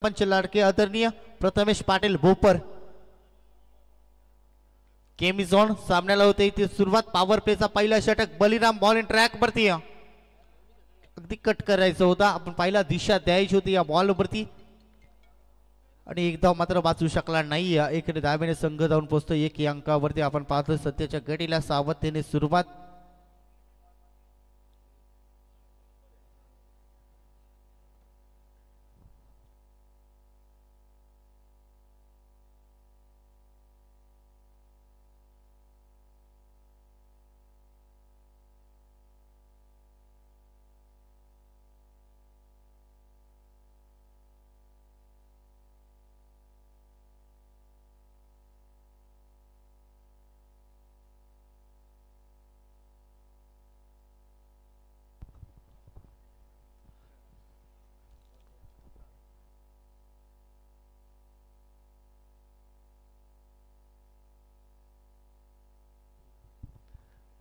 पंच लाडके आदरणीय प्रथमेश पाटील भोपर केमी झोन सामन्याला होते इथे सुरुवात पॉवर प्लेचा पहिला षटक बलिराम बॉल इन ट्रॅक वरती अगदी कट करायचं होता आपण पहिला दिशा द्यायची होती या बॉल वरती आणि एकदा मात्र वाचू शकला नाही एक धावेने संघ जाऊन पोहोचतो एक या अंकावरती आपण पाहतो सध्याच्या घडीला सावधतेने सुरुवात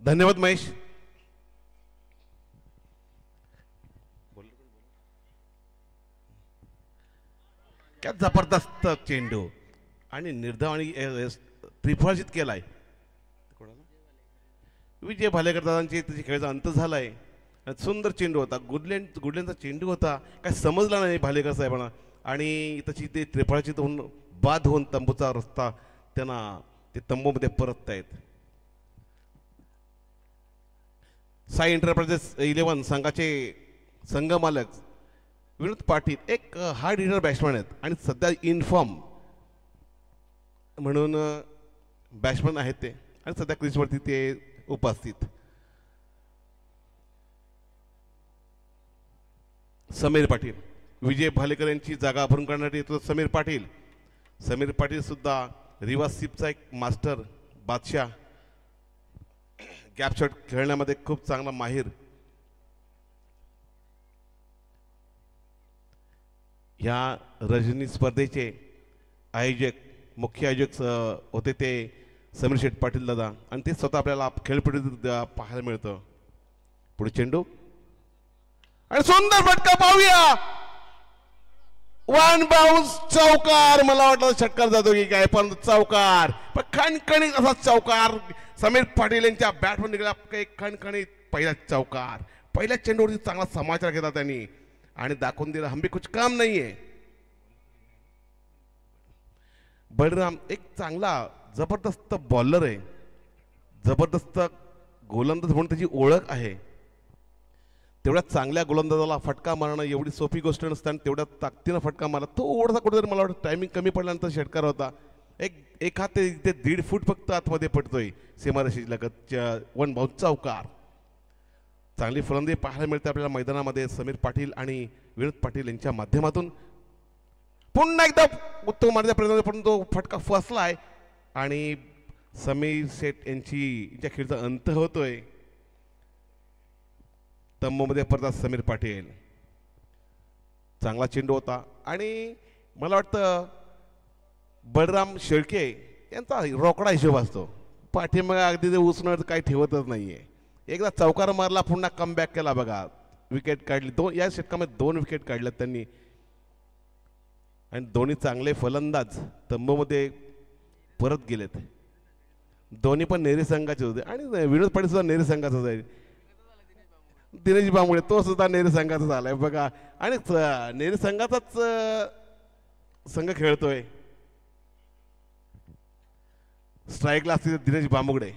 धन्यवाद महेश. क्या जबरदस्त चेंडू आणि निर्धाव आणि त्रिफळाचित केलाय. विजय भालेकर दादांची त्याची खेळाचा अंत झालाय. सुंदर चेंडू होता. गुडल्यांचा चेंडू होता. काय समजला नाही भालेकर साहेबांना आणि त्याची ते त्रिफळाचित होऊन बाद होऊन तंबूचा रस्ता त्यांना ते तंबूमध्ये परततायत. साई एंटरप्राइजेस 11 संघाचे संघ मालक विनोद पाटील एक हार्ड हिटर बॅट्समॅन आहेत आणि सध्या इनफॉर्म म्हणून बॅट्समॅन आहेत ते आणि सध्या क्रीजवरती ते उपस्थित. समीर पाटील विजय भालेकर यांची जागा भरून काढण्यासाठी येतो. समीर पाटील सुद्धा रिवर्स स्वीपचा एक मास्टर बादशाह. गॅप शॉट खेळण्यामध्ये खूप चांगला माहिर. ह्या रजनी स्पर्धेचे मुख्य आयोजक होते ते समीर शेठ पाटील दादा आणि ते स्वतः आपल्याला खेळपट्टीत पाहायला मिळतं. पुढे चेंडू आणि सुंदर फटका पाहूया. वन बाउन्स चौकार. मला वाटलं षटकार जातो की काय पण चौकार पण खणखणीत असा चौकार समीर पाटील यांच्या बॅटवर निघाला. काही खणखणीत पहिला चौकार. पहिल्या चेंडूवरती चांगला समाचार घेतला त्यांनी आणि दाखवून दिला हम भी कुछ काम नाहीये. बलराम एक चांगला जबरदस्त बॉलर आहे. जबरदस्त गोलंदाज म्हणून त्याची ओळख आहे. तेवढ्या चांगल्या गोलंदाजाला फटका मारणं एवढी सोपी गोष्ट नसताना तेवढ्या ताकदीनं फटका मारला. थोडासा कुठेतरी मला वाटतं टायमिंग कमी पडल्यानंतर षटकार होता. एक हात ते 1.5 फूट फक्त आतमध्ये पडतोय सीमारेषेची लगतच्या. वन बाउन्स चौकार. चांगली फलंदाजी पाहायला मिळते आपल्याला मैदानामध्ये समीर पाटील आणि विनोद पाटील यांच्या माध्यमातून. पुन्हा एकदा उत्तम मारण्याचा प्रयत्न पण तो फटका फसलाय आणि समीर शेठ यांच्या खेळचा अंत होतोय. तंबूमध्ये परत समीर पाटील. चांगला चेंडू होता आणि मला वाटतं बलराम शेळके यांचा रोकडा हिशोब असतो. पाठीमागे अगदी ते उसणं काही ठेवतच नाहीये. एकदा चौकार मारला पुन्हा कमबॅक केला बघा. विकेट काढली. या षटकामध्ये 2 विकेट काढल्यात त्यांनी आणि दोन्ही चांगले फलंदाज तंबूमध्ये परत गेलेत. दोन्ही पण नेरी संघाचे होते आणि विनोद पाटील सुद्धा नेरी संघाचाच आहे. दिनेश बांबुळे तो सुद्धा नेरी संघाचा झालाय बघा आणि नेरी संघाचाच संघ खेळतोय. स्ट्राईकला असतील दिनेश बांबुगडे.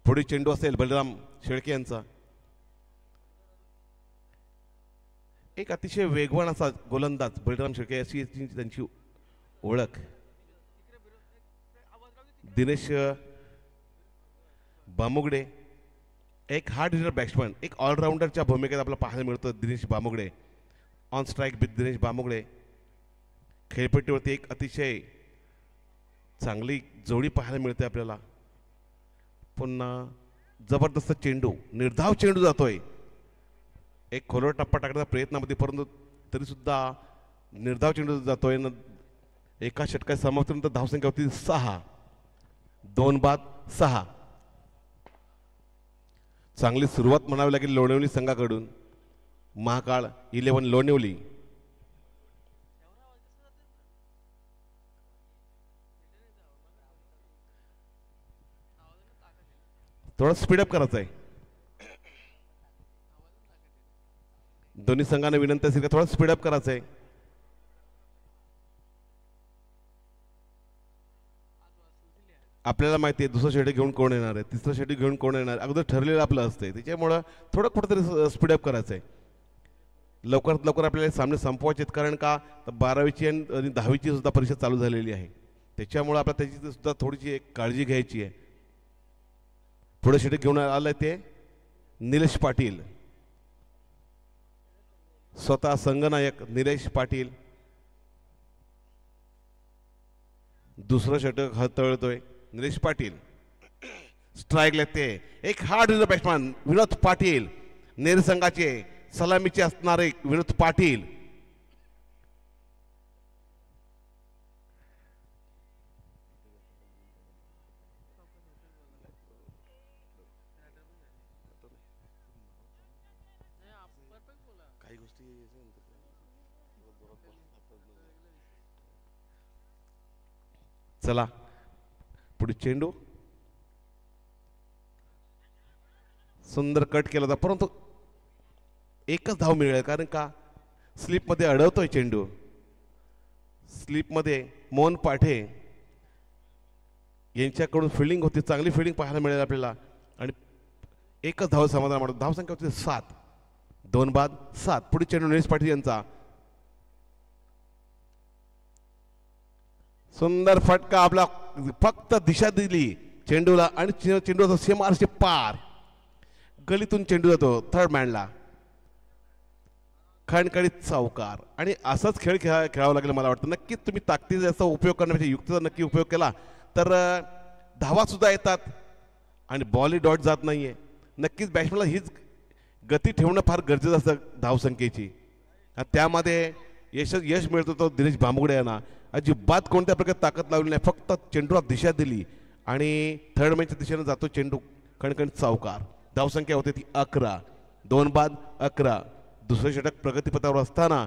पुढे चेंडू असेल बलराम शेळके यांचा. एक अतिशय वेगवान असा गोलंदाज बलराम शेळके अशी त्यांची ओळख. दिनेश बामुगडे एक हार्ड हिटर बॅट्समॅन एक ऑलराऊंडरच्या भूमिकेत आपल्याला पाहायला मिळतं. Dinesh Bamugade on strike with Dinesh Bamugade. खेळपट्टीवरती एक अतिशय चांगली जोडी पाहायला मिळते आपल्याला. पुन्हा जबरदस्त चेंडू निर्धाव चेंडू जातोय. एक खोलवर टप्पा टाकण्याचा प्रयत्नामध्ये परंतु तरी सुद्धा निर्धाव चेंडू जातोय न एका षटकाच्या समाप्तीनंतर धावसंख्या होती 6. 2 बाद 6. चांगली सुरुवात म्हणावी लागेल लोणेवली संघाकडून. महाकाळ 11 लोणेवली. थोडं स्पीडअप करायचं आहे. दोन्ही संघांना विनंती असेल का थोडं स्पीडअप करायचं आहे. आपल्याला माहिती आहे दुसरं शेड्यूल घेऊन कोण येणार आहे, तिसरं शेड्यूल घेऊन कोण येणार, अगोदर ठरलेलं आपलं असतंय. त्याच्यामुळं थोडं कुठंतरी स्पीडअप करायचं आहे. लवकरात लवकर आपल्याला सामने संपवायचे आहेत. कारण का तर 12वीची आणि 10वीची सुद्धा परीक्षा चालू झालेली आहे. त्याच्यामुळं आपल्याला त्याची सुद्धा थोडीशी एक काळजी घ्यायची आहे. पुढे शेड्यूल घेऊन आलं ते निलेश पाटील, स्वतः संघनायक निलेश पाटील. दुसरं षटक हाताळतोय निलेश पाटील. स्ट्राईक लेते एक हार्ड बॅट्समॅन विनोद पाटील. नेर संघाचे सलामीचे असणारे विनोद पाटील. काही गोष्टी चला पुढे चेंडू सुंदर कट केला होता, परंतु एकच धाव मिळेल. कारण का स्लिपमध्ये अडवतोय चेंडू. स्लिपमध्ये मोहन पाठे यांच्याकडून फिल्डिंग होती, चांगली फिल्डिंग पाहायला मिळेल आपल्याला. आणि एकच धाव समाधान म्हणतो. धावसंख्या होती 7. 2 बाद 7. पुढे चेंडू निलेश पाटील यांचा. सुंदर फटका आपला फक्त दिशा दिली चेंडूला आणि चेंडूचा सीमारशी पार. गलीतून चेंडू जातो थर्ड मॅनला. खणखणीत चौकार. आणि असाच खेळ खेळावा लागेल मला वाटतं. नक्कीच तुम्ही ताकदीचा उपयोग करण्यापेक्षा युक्तीचा नक्की उपयोग केला तर धावा सुद्धा येतात आणि बॉलही डॉट जात नाहीये. नक्कीच बॅट्समॅनला हीच गती ठेवणं फार गरजेचं असतं धावसंख्येची. त्यामध्ये यश मिळतो तो दिनेश भांबुगडे यांना. अजिबात कोणत्या प्रकारे ताकद लावली नाही, फक्त चेंडूला दिशा दिली आणि थर्ड मॅनच्या दिशेने जातो चेंडू. खणखणीत चौकार. धावसंख्या होते ती 11. 2 बाद 11. दुसरे षटक प्रगतीपथावर असताना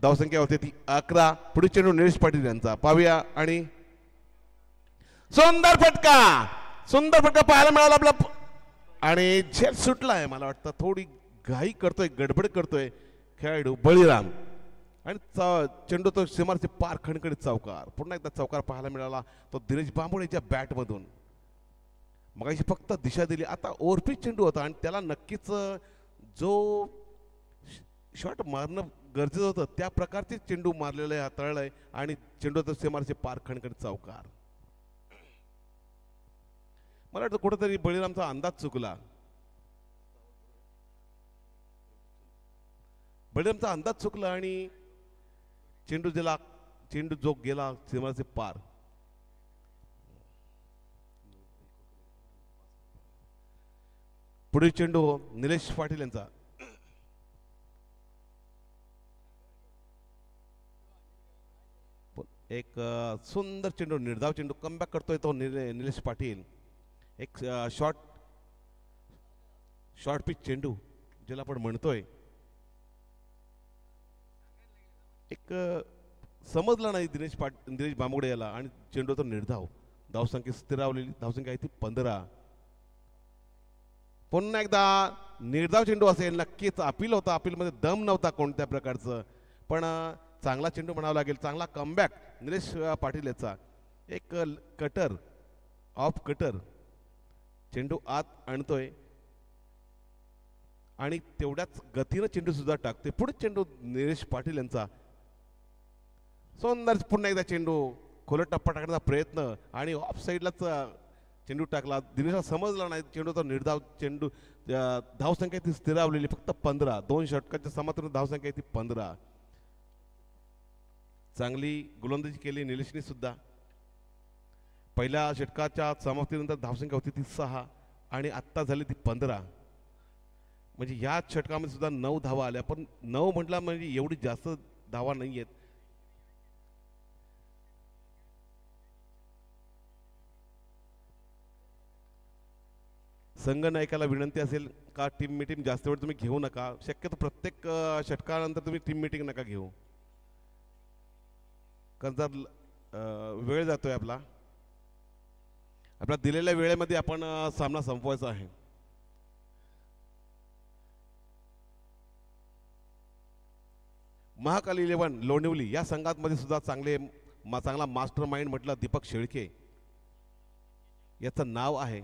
धावसंख्या होते ती 11. पुढे चेंडू निलेश पाटील यांचा पाहूया. आणि सुंदर फटका पाहायला मिळाला आपला. आणि झेल सुटलाय मला वाटतं. थोडी घाई करतोय, गडबड करतोय खेळाडू बळीराम. आणि चेंडू तो सीमारचे पार. खणखणीत चौकार. पुन्हा एकदा चौकार पाहायला मिळाला तो दिनेश भांबुडेच्या बॅटमधून. मगाशी फक्त दिशा दिली. आता ओव्हरपिच चेंडू होता आणि त्याला नक्कीच जो शॉट मारणं गरजेचं होतं त्या प्रकारचे चेंडू मारलेलं आहे, हाताळलंय आणि चेंडू तो सीमारचे पार. खणखणीत चौकार. मला वाटतं कुठेतरी बळीरामचा अंदाज चुकला. बळीरामचा अंदाज चुकला आणि चेंडू जो गेला सीमारचे पार. पुढील चेंडू निलेश पाटील यांचा. एक सुंदर चेंडू, निर्धाव चेंडू, कमबॅक करतोय तो निलेश पाटील. एक शॉर्ट पिच चेंडू ज्याला आपण म्हणतोय. एक समजला नाही दिनेश भांबुगडे याला आणि चेंडू तो निर्धाव. धावसंख्या स्थिरावलेली. धावसंख्या आहे ती 15. पुन्हा एकदा निर्धाव चेंडू असेल. नक्कीच अपील होता. अपीलमध्ये दम नव्हता कोणत्या प्रकारचं, पण चांगला चेंडू म्हणावा लागेल. चांगला कमबॅक निलेश पाटील याचा. एक कटर, ऑफ कटर चेंडू आत आणतोय आणि तेवढ्याच गतीनं चेंडू सुद्धा टाकतोय. पुढे चेंडू निलेश पाटील यांचा. सुंदर पुन्हा एकदा चेंडू खोलत टप्पा टाकण्याचा प्रयत्न आणि ऑफ साईडलाच चेंडू टाकला. दिनेशला समजला नाही. चेंडू तो निर्धाव चेंडू. धावसंख्या ती स्थिरावलेली फक्त 15. 2 षटकाच्या समाप्तीनंतर धावसंख्या ती 15. चांगली गोलंदाजी केली निलेशने सुद्धा. पहिल्या षटकाच्या समाप्तीनंतर धावसंख्या होती ती 6 आणि आत्ता झाली ती 15. म्हणजे या षटकामध्ये सुद्धा 9 धावा आल्या. पण 9 म्हटला म्हणजे एवढी जास्त धावा नाही आहेत. संघ नायकाला विनंती असेल का टीम मीटिंग जास्त वेळ तुम्ही घेऊ नका. शक्यतो प्रत्येक षटकानंतर तुम्ही टीम मीटिंग नका घेऊ, कारण जर वेळ जातोय आपला दिलेल्या वेळेमध्ये आपण सामना संपवायचा आहे. महाकाल 11 लोणिवली या संघामध्ये सुद्धा चांगला मास्टर माइंड म्हटलं दीपक शेळके याचं नाव आहे.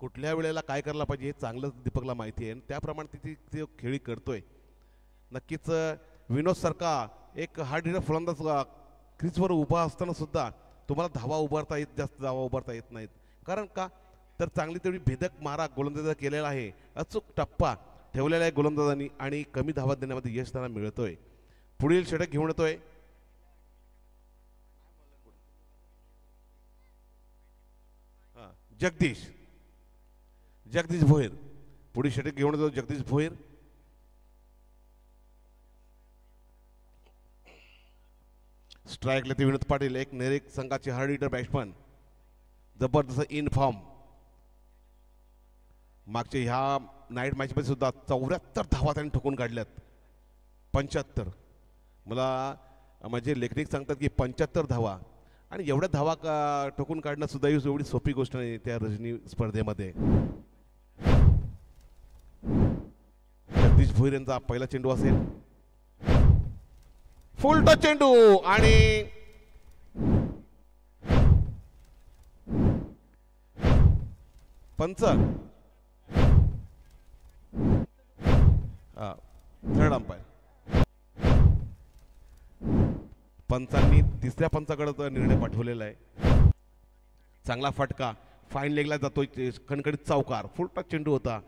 कुठल्या वेळेला काय करायला पाहिजे हे चांगलं दीपकला माहिती आहे आणि त्याप्रमाणे ती खेळी करतोय. नक्कीच विनोद सारखा एक हार्ड हिटर फलंदाज क्रीजवर उभा असताना सुद्धा तुम्हाला धावा उभारता येत, जास्त धावा उभारता येत नाहीत. कारण का तर चांगली तेवढी भेदक मारा गोलंदाजा केलेला आहे, अचूक टप्पा ठेवलेला आहे गोलंदाजांनी आणि कमी धावा देण्यामध्ये यश त्यांना मिळतोय. पुढील षटक घेऊन येतोय जगदीश भोईर. पुढील षटक घेऊन येतो जगदीश भोईर. स्ट्राईकला ते विनोद पाटील, एक नेरेक संघाचे हार्ड हिटर बॅट्समन, जबरदस्त इन फॉर्म. मागच्या ह्या नाईट मॅचमध्ये सुद्धा 74 धावा त्यांनी ठोकून काढल्यात. 75 मला म्हणजे लेखनिक सांगतात की 75 धावा, आणि एवढ्या धावा ठोकून काढणं सुद्धा एवढी सोपी गोष्ट नाही त्या रजनी स्पर्धेमध्ये. जगदीश भोईर यांचा पहिला चेंडू असेल, फुल टच चेंडू आणि पंच थर्ड अंपायर. पंचांनी तिसऱ्या पंचाकडे निर्णय पाठवलेला आहे. चांगला फटका फाईन लेगला जातोय, कणकणीत चौकार, फुल टच चेंडू होता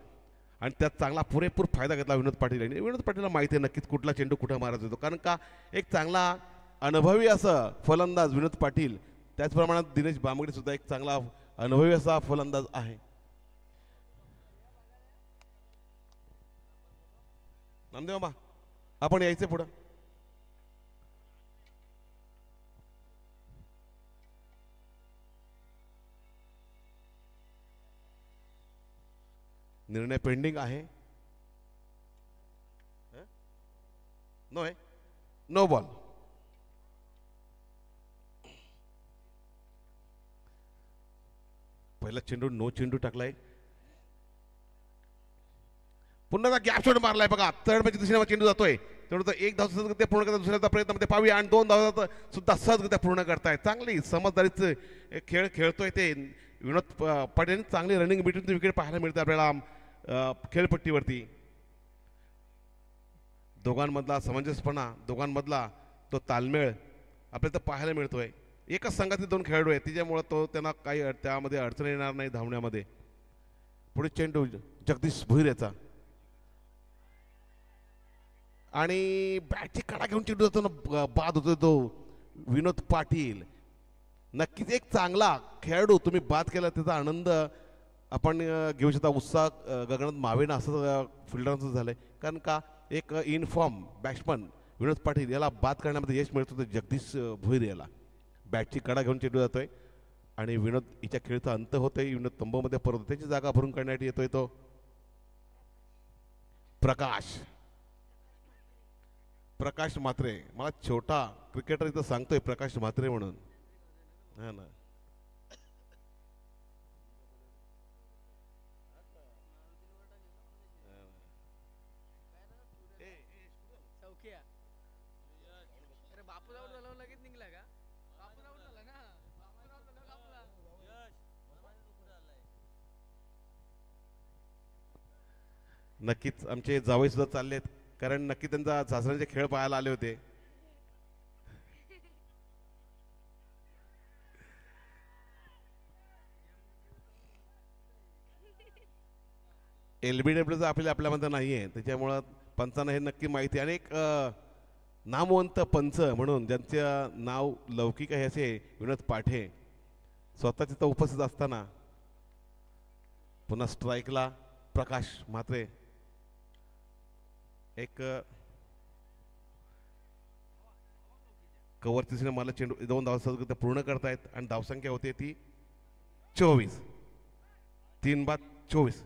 आणि त्यात चांगला पुरेपूर फायदा घेतला विनोद पाटील यांनी. विनोद पाटीलला माहिती आहे नक्कीच कुठला चेंडू कुठं मारायचा होतो, कारण का एक चांगला अनुभवी असं फलंदाज विनोद पाटील, त्याचप्रमाणे दिनेश बामगडे सुद्धा एक चांगला अनुभवी असा फलंदाज आहे. नामदेव बा आपण यायचे पुढं. निर्णय पेंडिंग आहे. No ball. पहिला चेंडू नो चेंडू टाकलाय. पुन्हा गॅप शॉट मारलाय बघा. थर्ड मॅच दुसऱ्या चेंडू जातोय, तेवढं एक धाव सहजगत्या पूर्ण करता दुसऱ्या प्रयत्नामध्ये पाहूया आणि 2 धावा सुद्धा सहजगत्या पूर्ण करताय. चांगली समजदारीचं खेळ खेळतोय ते विनोद पाटील. चांगली रनिंग बिटवीन विकेट पाहायला मिळते आपल्याला खेळपट्टीवरती. दोघांमधला समंजसपणा, दोघांमधला तो ताळमेळ आपल्याला पाहायला मिळतोय. एकच संघातील 2 खेळाडू आहेत, त्याच्यामुळे त्यांना काही त्यामध्ये अडचण येणार नाही धावण्यामध्ये. पुढे चेंडू जगदीश भोईर याचा आणि बॅटची कडा घेऊन चेंडू जातो ना, बाद होतो तो विनोद पाटील. नक्कीच एक चांगला खेळाडू तुम्ही बाद केला, त्याचा आनंद आपण घेऊ शकता. उत्साह गगनात मावेना असं फिल्डरांचं झालंय, कारण का एक इनफॉर्म बॅट्समन विनोद पाटील याला बाद करण्यामध्ये यश मिळत होतं जगदीश भोईर याला. बॅटची कडा घेऊन चेंडू जातोय आणि विनोद हिच्या खेळचा अंत होतोय. विनोद तंबूमध्ये परत त्याची जागा भरून काढण्यासाठी येतोय तो प्रकाश म्हात्रे. मला छोटा क्रिकेटर इथं सांगतोय प्रकाश म्हात्रे म्हणून, हा ना. नक्कीच आमचे जावई सुद्धा चाललेत, कारण नक्की त्यांचा सासऱ्यांचे खेळ पाहायला आले होते. LBWचं आपल्यामध्ये नाही आहे, त्याच्यामुळं पंचांना हे नक्की माहिती आहे. आणि एक नामवंत पंच म्हणून ज्यांचं नाव लौकिक आहे असे विनोद पाठे स्वतः तिथं उपस्थित असताना पुन्हा स्ट्राईकला प्रकाश म्हात्रे. एक कवर तिसऱ्या मला चेंडू 2 धावा सहज पूर्ण करतायत आणि धावसंख्या होते ती 24. 3/24.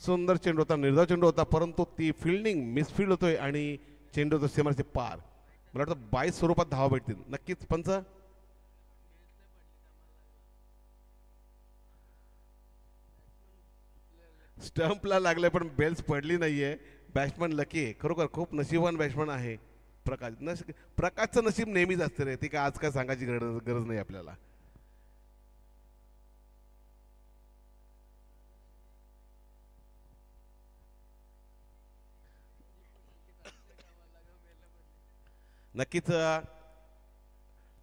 सुंदर चेंडू होता, निर्धाव चेंडू होता, परंतु ती फिल्डिंग मिसफिल्ड होतोय आणि चेंडू होतो सीमारेषे पार. मला वाटतं 22 स्वरूपात धावा भेटतील नक्कीच. पंच स्टंपला लागले पण बेल्स पडली नाहीये. बॅट्समन लकी आहे, खरोखर खूप नशीबवान बॅट्समन आहे प्रकाश. प्रकाशचं नशीब नेहमीच असते रे, ती काय आज काय सांगायची गरज नाही आपल्याला. नक्कीच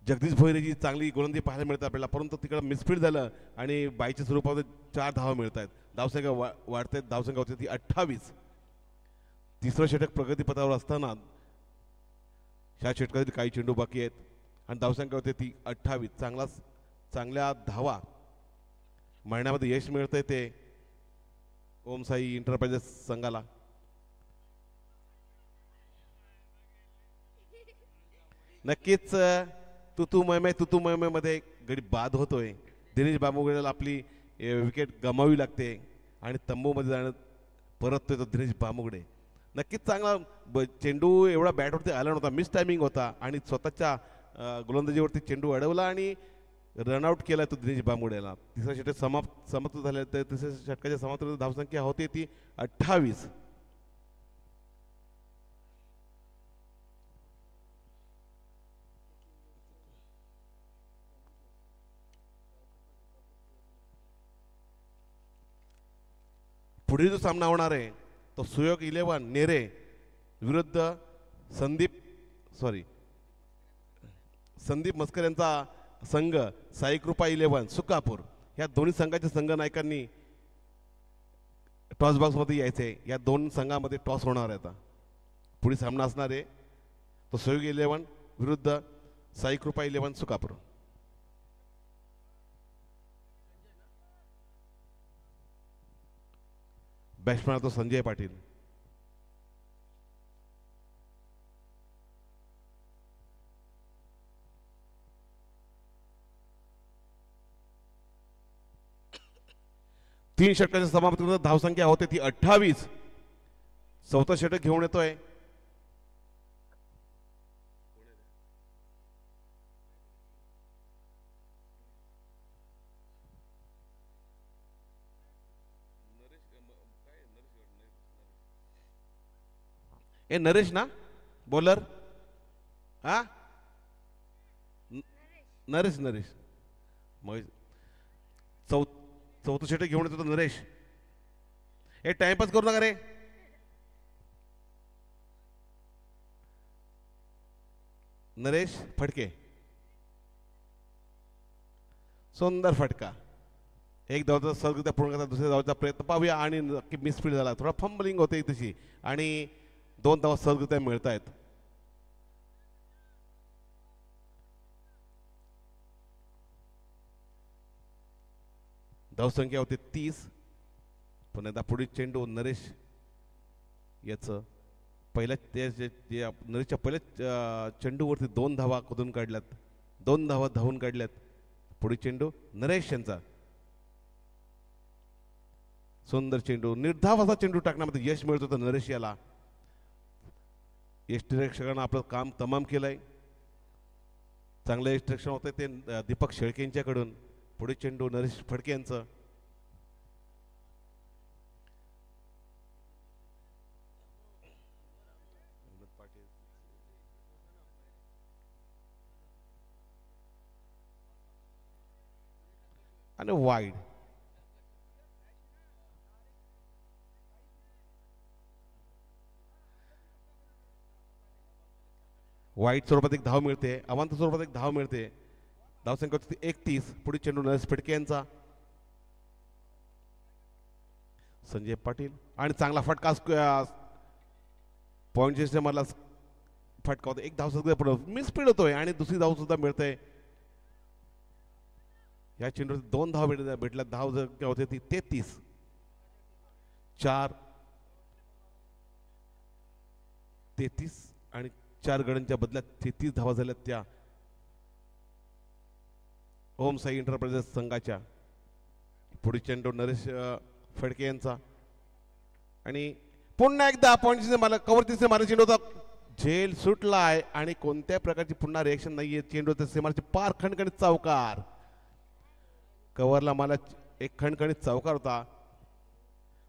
जगदीश भोईरेची चांगली गोलंदाजी पाहायला मिळते आपल्याला, परंतु तिकडं मिसफिल्ड झालं आणि बाईच्या स्वरूपामध्ये 4 धावा मिळत आहेत. धावसंख्या वाढत आहेत, धावसंख्या होती ती 28. तिसरं षटक प्रगतीपथावर असताना ह्या षटकातील काही चेंडू बाकी आहेत आणि धावसंख्या होते ती 28. चांगल्या धावा मारण्यामध्ये यश मिळतंय ते ओम साई इंटरप्राइजेस संघाला. नक्कीच तुतू मयमे मध्ये गडी बाद होतोय. दिनेश बामुगडेला आपली विकेट गमावी लागते आणि तंबूमध्ये जाणं परततोय तो दिनेश बामुगडे. नक्कीच चांगला चेंडू एवढा बॅटवरती आला नव्हता, मिस टायमिंग होता आणि स्वतःच्या गोलंदाजीवरती चेंडू अडवला आणि रनआउट केला तो दिनेश बामुगडेला. तिसरा षटक समाप्त झाले तर तिसऱ्या षटकाच्या समाप्त धावसंख्या होती ती 28. पुढे जो सामना होणार आहे तो सुयोग 11 नेरे विरुद्ध संदीप मस्कर यांचा संघ साई कृपा 11 सुकापूर. या दोन्ही संघाच्या संघ नायकांनी टॉस बॉक्समध्ये यायचे. या दोन संघामध्ये टॉस होणार आहे. आता पुढे सामना असणार आहे तो सुयोग 11 विरुद्ध साई कृपा 11 सुकापूर. बॅट्समॅन तो संजय पाटील. तीन षटकाच्या समाप्तीनंतर धावसंख्या होते ती 28. चौथा षटक घेऊन येतोय नरेश ना बॉलर. हा नरेश मग चौथं षटक घेऊन येतो नरेश. हे टाइमपास करू नका रे. नरेश फटके, सुंदर फटका. एक धावचा सर्ग त्या पूर्ण करता दुसऱ्या धावचा प्रयत्न पाहूया आणि नक्की मिसफील्ड झाला. थोडा फंबलिंग होते तशी आणि 2 धावा सहजगत्या मिळत आहेत. धावसंख्या होते 30. पण आता पुढील चेंडू नरेश याचं नरेशच्या पहिल्या चेंडूवरती 2 धावा खोदून काढल्यात, 2 धावा धावून काढल्यात. पुढील चेंडू नरेश यांचा सुंदर चेंडू, निर्धाव असा चेंडू टाकण्यामध्ये यश मिळत होतं नरेश याला. यष्टिरक्षकांना आपलं काम तमाम केलंय. चांगलं यष्टिरक्षण होतंय ते दीपक शेळके यांच्याकडून. पुढे चेंडू नरेश फडके यांचं. आणि वाईड. वाईट स्वरूपात एक धाव मिळते, अवांतर स्वरूपात एक धाव मिळते. धावसंख्या होती 31. पुढील चेंडू नरेश फडके यांचा. संजय पाटील आणि चांगला फटका पॉईंट सिस्टमला फटका होतो. एक धाव सुद्धा मिस स्पीड होतोय आणि दुसरी धाव सुद्धा मिळते. या चेंडूवर 2 धाव भेटल्या. धाव जर होते ती 33. 33 आणि 4 गड्यांच्या बदल्यात 33 धावा झाल्या त्या ओम साई एंटरप्राइजेस संघाच्या. पुढील चेंडू नरेश फडके यांचा आणि पुन्हा एकदा पॉईंट मला कव्हर तिसरे मारे चेंडू होता. झेल सुटलाय आणि कोणत्या प्रकारची पुन्हा रिएक्शन नाहीये. चेंडू सीमारची पार खणखणीत चौकार. कव्हरला मला एक खणखणीत चौकार होता.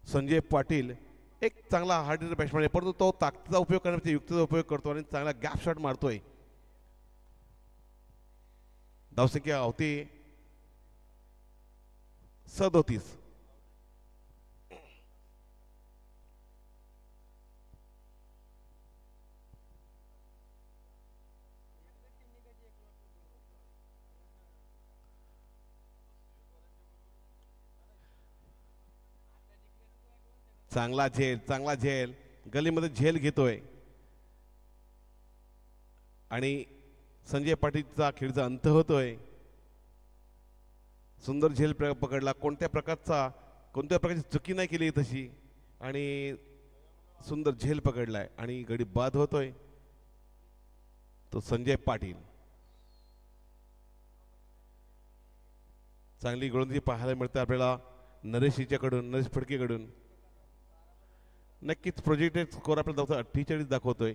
संजय पाटील एक चांगला हार्ड हिटर बॅट्समॅन आहे, परंतु तो ताकदीचा उपयोग करण्याचा युक्तीचा उपयोग करतो आणि चांगला गॅप शॉट मारतोय. धावसंख्या होती 37. चांगला झेल गलीमध्ये झेल घेतोय आणि संजय पाटीलचा खेळचा अंत होतोय. सुंदर झेल पकडला. कोणत्या प्रकारची चुकी नाही केली तशी आणि सुंदर झेल पकडलाय आणि गडी बाद होतोय तो संजय पाटील. चांगली गोलंदाजी पाहायला मिळते आपल्याला नरेश फडकेकडून. नक्कीच प्रोजेक्टेड स्कोर आपल्याला 48 दाखवतोय.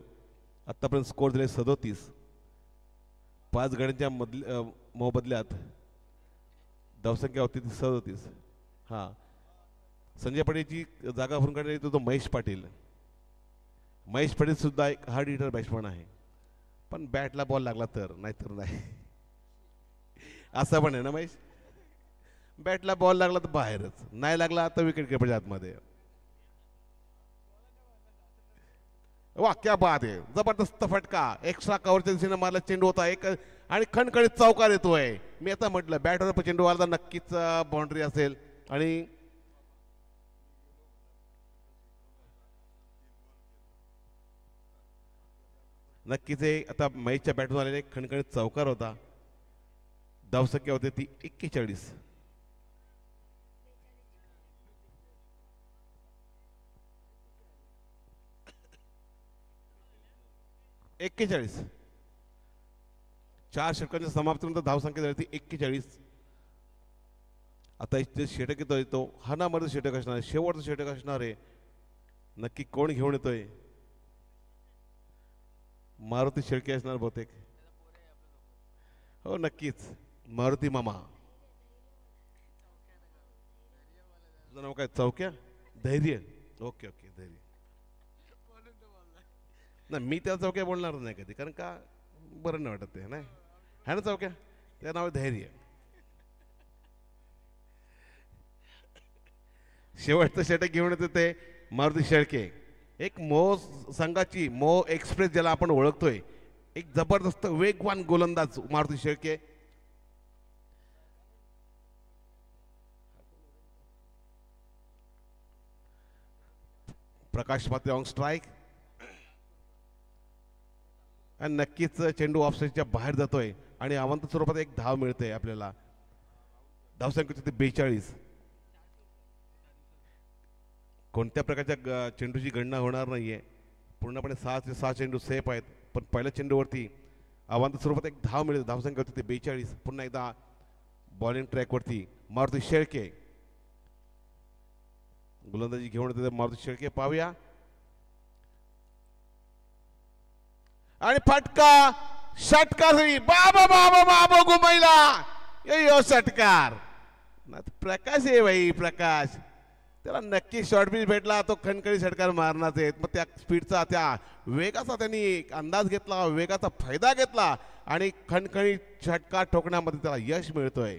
आतापर्यंत स्कोर झाले 37. 5 गड्यांच्या मोबदल्यात धावसंख्या होती ती 37. हा संजय पाटीलची जागा भरून काढण्यात येतो तो महेश पाटील. महेश पाटील सुद्धा एक हार्ड हिटर बॅट्समन आहे, पण बॅटला बॉल लागला तर, नाहीतर नाही. असं पण आहे ना महेश. बॅटला बॉल लागला तर बाहेरच, नाही लागला तर विकेट किपरच्या आतमध्ये. वा क्या बात आहे. जबरदस्त फटका. एक्स्ट्रा कव्हरच्या दिशेने मारला चेंडू होता एक आणि खणखणीत चौकार येतोय. मी आता म्हटलं बॅटवर चेंडू आला तर नक्कीच बाउंड्री असेल आणि नक्कीच आता महेशच्या बॅटवर आलेला एक खणखणीत चौकार होता. धावसंख्या होते ती 41. 4 षटकांच्या समाप्तीनंतर धावसंख्या झाली ती 41. आता इथे षटक येतोय तो हानामध्ये षटक असणार आहे, शेवटचं षटक असणार आहे. नक्की कोण घेऊन येतोय? मारुती शेळके असणार बहुतेक. हो नक्कीच मारुती मामा. तुझं नाव काय? चौक्या धैर्य. ओके ओके धैर्य. नाही मी त्या चौक्या बोलणार नाही कधी, कारण का बरं नाही वाटत ते. नाही है ना चौक्या, त्या नाव धैर्य. शेवटचं षटक घेऊन येते ते मारुती शेळके. एक संघाची एक्सप्रेस ज्याला आपण ओळखतोय, एक जबरदस्त वेगवान गोलंदाज मारुती शेळके. प्रकाश पात्रे ऑन स्ट्राईक आणि नक्कीच चेंडू ऑफसाईडच्या बाहेर जातोय आणि अवंत स्वरूपात एक धाव मिळते आपल्याला. धावसंख्या होती 42. कोणत्या प्रकारच्या चेंडूची गणना होणार नाहीये. पूर्णपणे 6 ते 6 चेंडू सेफ आहेत, पण पहिल्या चेंडूवरती अवांत स्वरूपात एक धाव मिळते. धावसंख्या होती 42. पुन्हा एकदा बॉलिंग ट्रॅकवरती मारुती शेळके गोलंदाजी घेऊन येते. मारुती शेळके पाहूया आणि फटका षटकार. बाबा बाबा बाबा घुमाईला यो षटकार. प्रकाश आहे भाई प्रकाश, त्याला नक्की शॉर्ट पिच भेटला, तो खणखणी षटकार मारणार आहेत. मग त्या स्पीडचा त्या वेगाचा त्यांनी अंदाज घेतला, वेगाचा फायदा घेतला आणि खणखणी षटकार ठोकण्यामध्ये त्याला यश मिळतोय.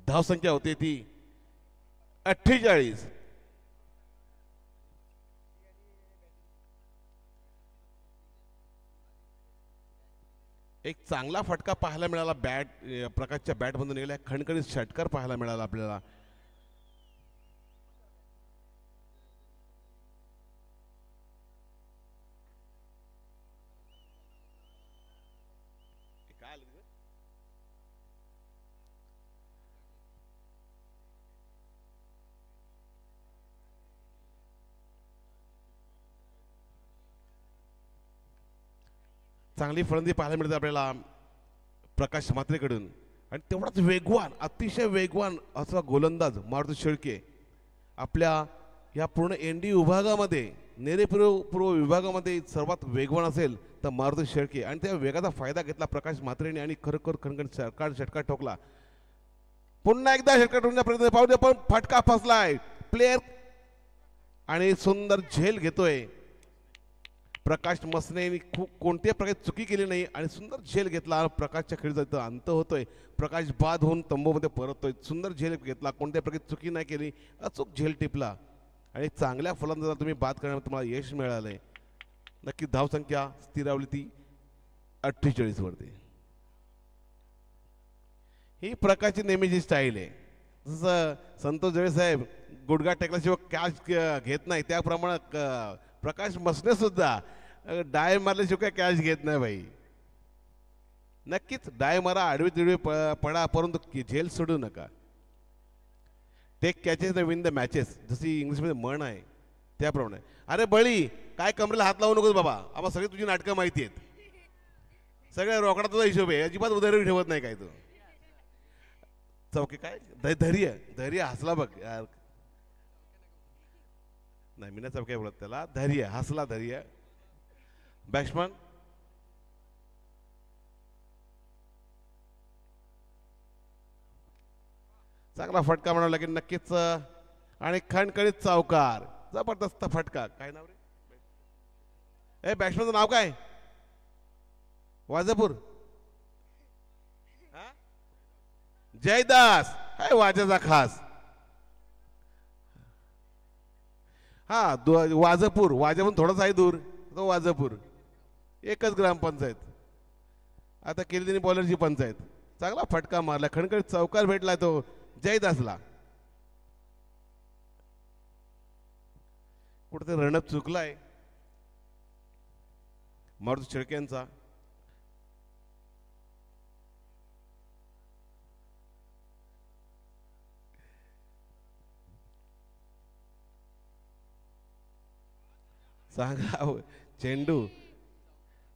धावसंख्या होती ती 48. एक चांगला फटका पाहायला मिळाला बॅट प्रकाशच्या बॅटमधून गेला खणखणीत षटकार पाहायला मिळाला आपल्याला. चांगली फलंदाजी पाहायला मिळते आपल्याला प्रकाश म्हात्रेकडून आणि तेवढाच वेगवान अतिशय वेगवान असा गोलंदाज मारुती शेळके आपल्या या पूर्ण एनडी विभागामध्ये पूर्व विभागामध्ये सर्वात वेगवान असेल तर मारुती शेळके आणि त्या वेगाचा फायदा घेतला प्रकाश म्हात्रेने आणि खरोखर खणखण षटकार ठोकला. पुन्हा एकदा षटकार ठोकण्याचा प्रयत्न पाहू दे पण फटका फसलाय प्लेयर आणि सुंदर झेल घेतोय प्रकाश मसने कोणत्याही प्रकारे चुकी केली नाही आणि सुंदर झेल घेतला. प्रकाशच्या खेळीचा अंत होतोय. प्रकाश बाद होऊन तंबूमध्ये परततोय. सुंदर झेल घेतला कोणत्याही प्रकारे चुकी नाही केली अचूक झेल टिपला आणि चांगल्या फलंदाजाला तुम्ही बाद करण्यात तुम्हाला यश मिळालंय. नक्की धावसंख्या स्थिरावली ती 48 वरती. ही प्रकाशची नेहमीची स्टाईल आहे. जसं संतोष जळे साहेब गुडघा टेकल्याशिवाय कॅच घेत नाही त्याप्रमाणे प्रकाश मसने सुद्धा डाय मारल्याशिवाय कॅच घेत नाही भाई. नक्कीच डाय मारा आडवी तिडवी पडा परंतु झेल सोडू नका. Take catches the win the matches जशी इंग्लिशमध्ये म्हण आहे त्याप्रमाणे. अरे बळी काय कमरेला हात लावू नकोस बाबा आम्हाला सगळी तुझी नाटकं माहिती आहेत. सगळ्या रोकडा तुझा हिशोब आहे अजिबात उदाहरण ठेवत नाही काय तू. चौके काय धैर्य धैर्य हसला बघ यार. नाही मी नाही चौके बोलत त्याला धैर्य हसला धैर्य. बॅट्समन चांगला फटका म्हणाला की नक्कीच आणि खणखणीत चौकार जबरदस्त फटका. काय नाव रे बॅट्समनचं नाव काय वाजापूर जयदास काय वाजाचा खास. हा वाजपूर वाजापूर थोडासा आहे दूर तो वाजपूर एकच ग्रामपंचायत. आता केली त्यांनी बॉलरची पंचायत. चांगला फटका मारला खणखणीत चौकार भेटला तो जयदासला. कुठेतरी रणप चुकलाय मारुती शेळके यांचा. सांगा चेंडू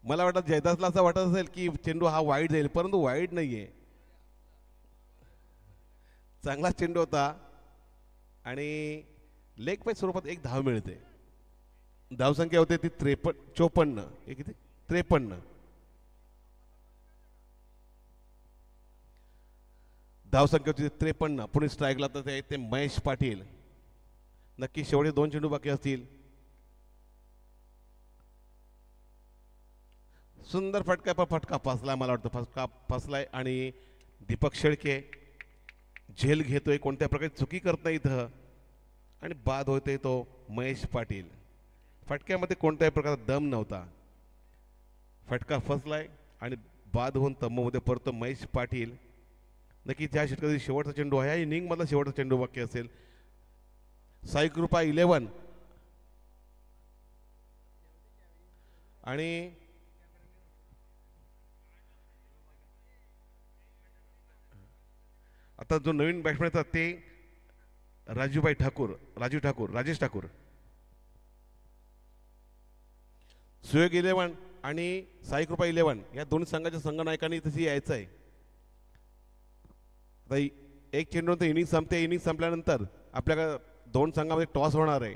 मला वाटत जयदासला असं वाटत असेल की चेंडू हा वाईड जाईल परंतु वाईड नाहीये. चांगला चेंडू होता आणि लेग पाय स्वरूपात एक धाव मिळते. धावसंख्या होते ती 54 हे किती 53. धावसंख्या होती 53. पुणे स्ट्राईकला तर ते महेश पाटील. नक्की शेवटी 2 चेंडू बाकी असतील. सुंदर फटका फसलाय मला वाटतं फटका फसलाय आणि दीपक शेळके झेल घेतोय कोणत्या प्रकारे चुकी करत नाही इथं आणि बाद होतोय तो महेश पाटील. फटक्यामध्ये कोणत्याही प्रकारचा दम नव्हता. फटका फसलाय आणि बाद होऊन तंबूमध्ये परतो महेश पाटील. नक्की त्या षटकातील शेवटचा चेंडू आहे या इनिंग मधला शेवटचा चेंडू बाकी असेल. साई कृपा 11 आणि आता जो नवीन बॅट्समॅन येतात ते राजू ठाकूर राजेश ठाकूर. सुयोग 11 आणि साई कृपा 11 या दोन्ही संघाच्या संघनायकांनी तशी यायचं आहे. आता एक चेंडू इनिंग संपते. इनिंग संपल्यानंतर आपल्याला 2 संघामध्ये टॉस होणार आहे.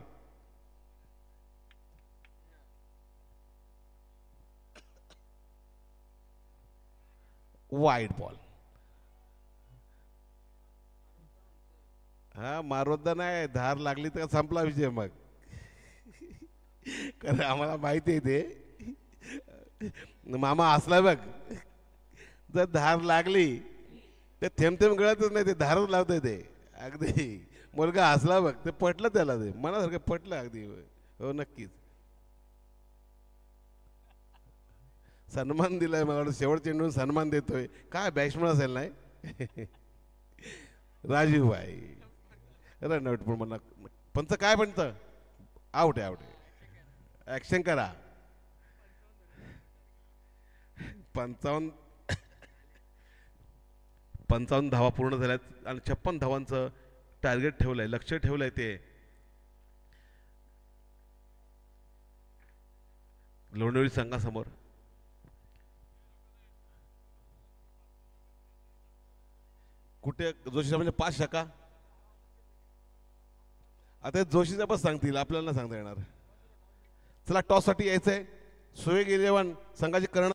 वाईड बॉल हा मारोद्दा नाही धार लागली तर संपला विषय मग. कारण आम्हाला माहिती आहे ते मामा हसला बघ. जर धार लागली ते थेंब गळतच नाही ते धारच लावतंय ते अगदी. मुलगा हसला बघ ते पटलं त्याला ते मनासारखं पटलं अगदी. हो नक्कीच सन्मान दिलाय, मला वाटतं शेवट चेंडून सन्मान देतोय. काय बॅट्समन असेल नाही. राजीव भाई रनआउट पण म्हणा. पंच काय म्हणतं? आउट आहे, आउट आहे. ॲक्शन करा. 55 धावा पूर्ण झाल्यात आणि 56 धावांचं टार्गेट ठेवलंय, लक्ष ठेवलंय ते लोणेवाडी संघासमोर. कुठे जोशी म्हणजे 5 शका. आता जोशी साहेबच सांगतील, आपल्याला नाही सांगता येणार. चला टॉससाठी यायचंय. सुयोग 11 संघाची कर्ण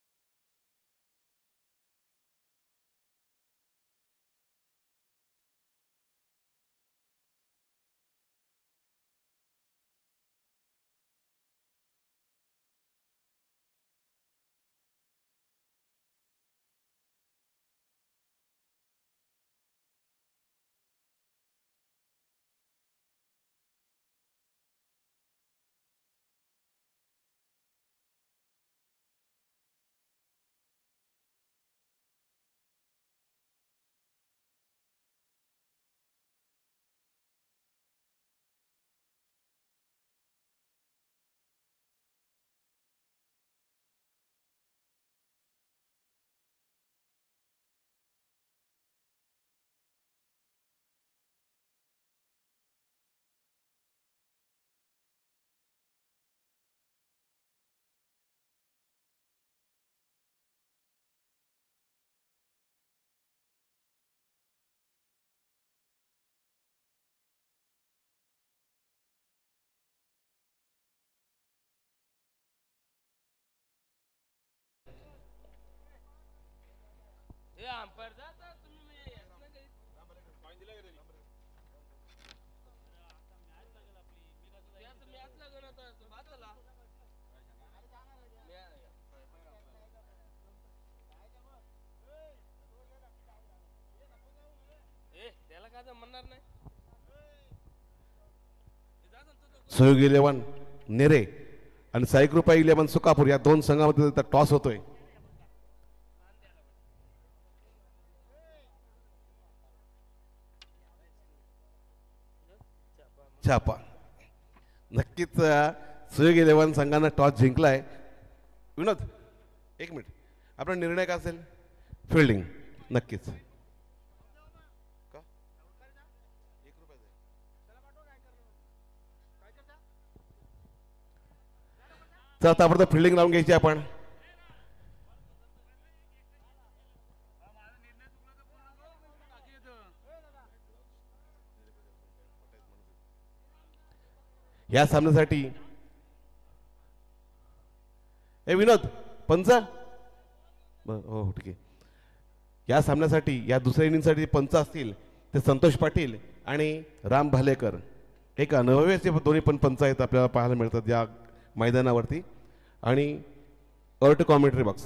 सुयोग 11 नेरे आणि साईकृपा 11 सुकापूर या दोन संघामध्ये टॉस होतोय. छापा. नक्कीच सुयोग 11 संघानं टॉस जिंकलाय. विनोद एक मिनिट, आपला निर्णय काय असेल? फिल्डिंग. नक्कीच तर ताबडतोब फिल्डिंग लावून घ्यायची आपण. या सामन्यासाठी विनोद पंच हो ठीक आहे. या सामन्यासाठी या दुसऱ्या इनिंगसाठी पंच असतील ते संतोष पाटील आणि राम भालेकर. एक अनुभवी असे दोन्ही पण पंच आहेत, आपल्याला पाहायला मिळतात या मैदानावरती. आणि अर्ट commentary box.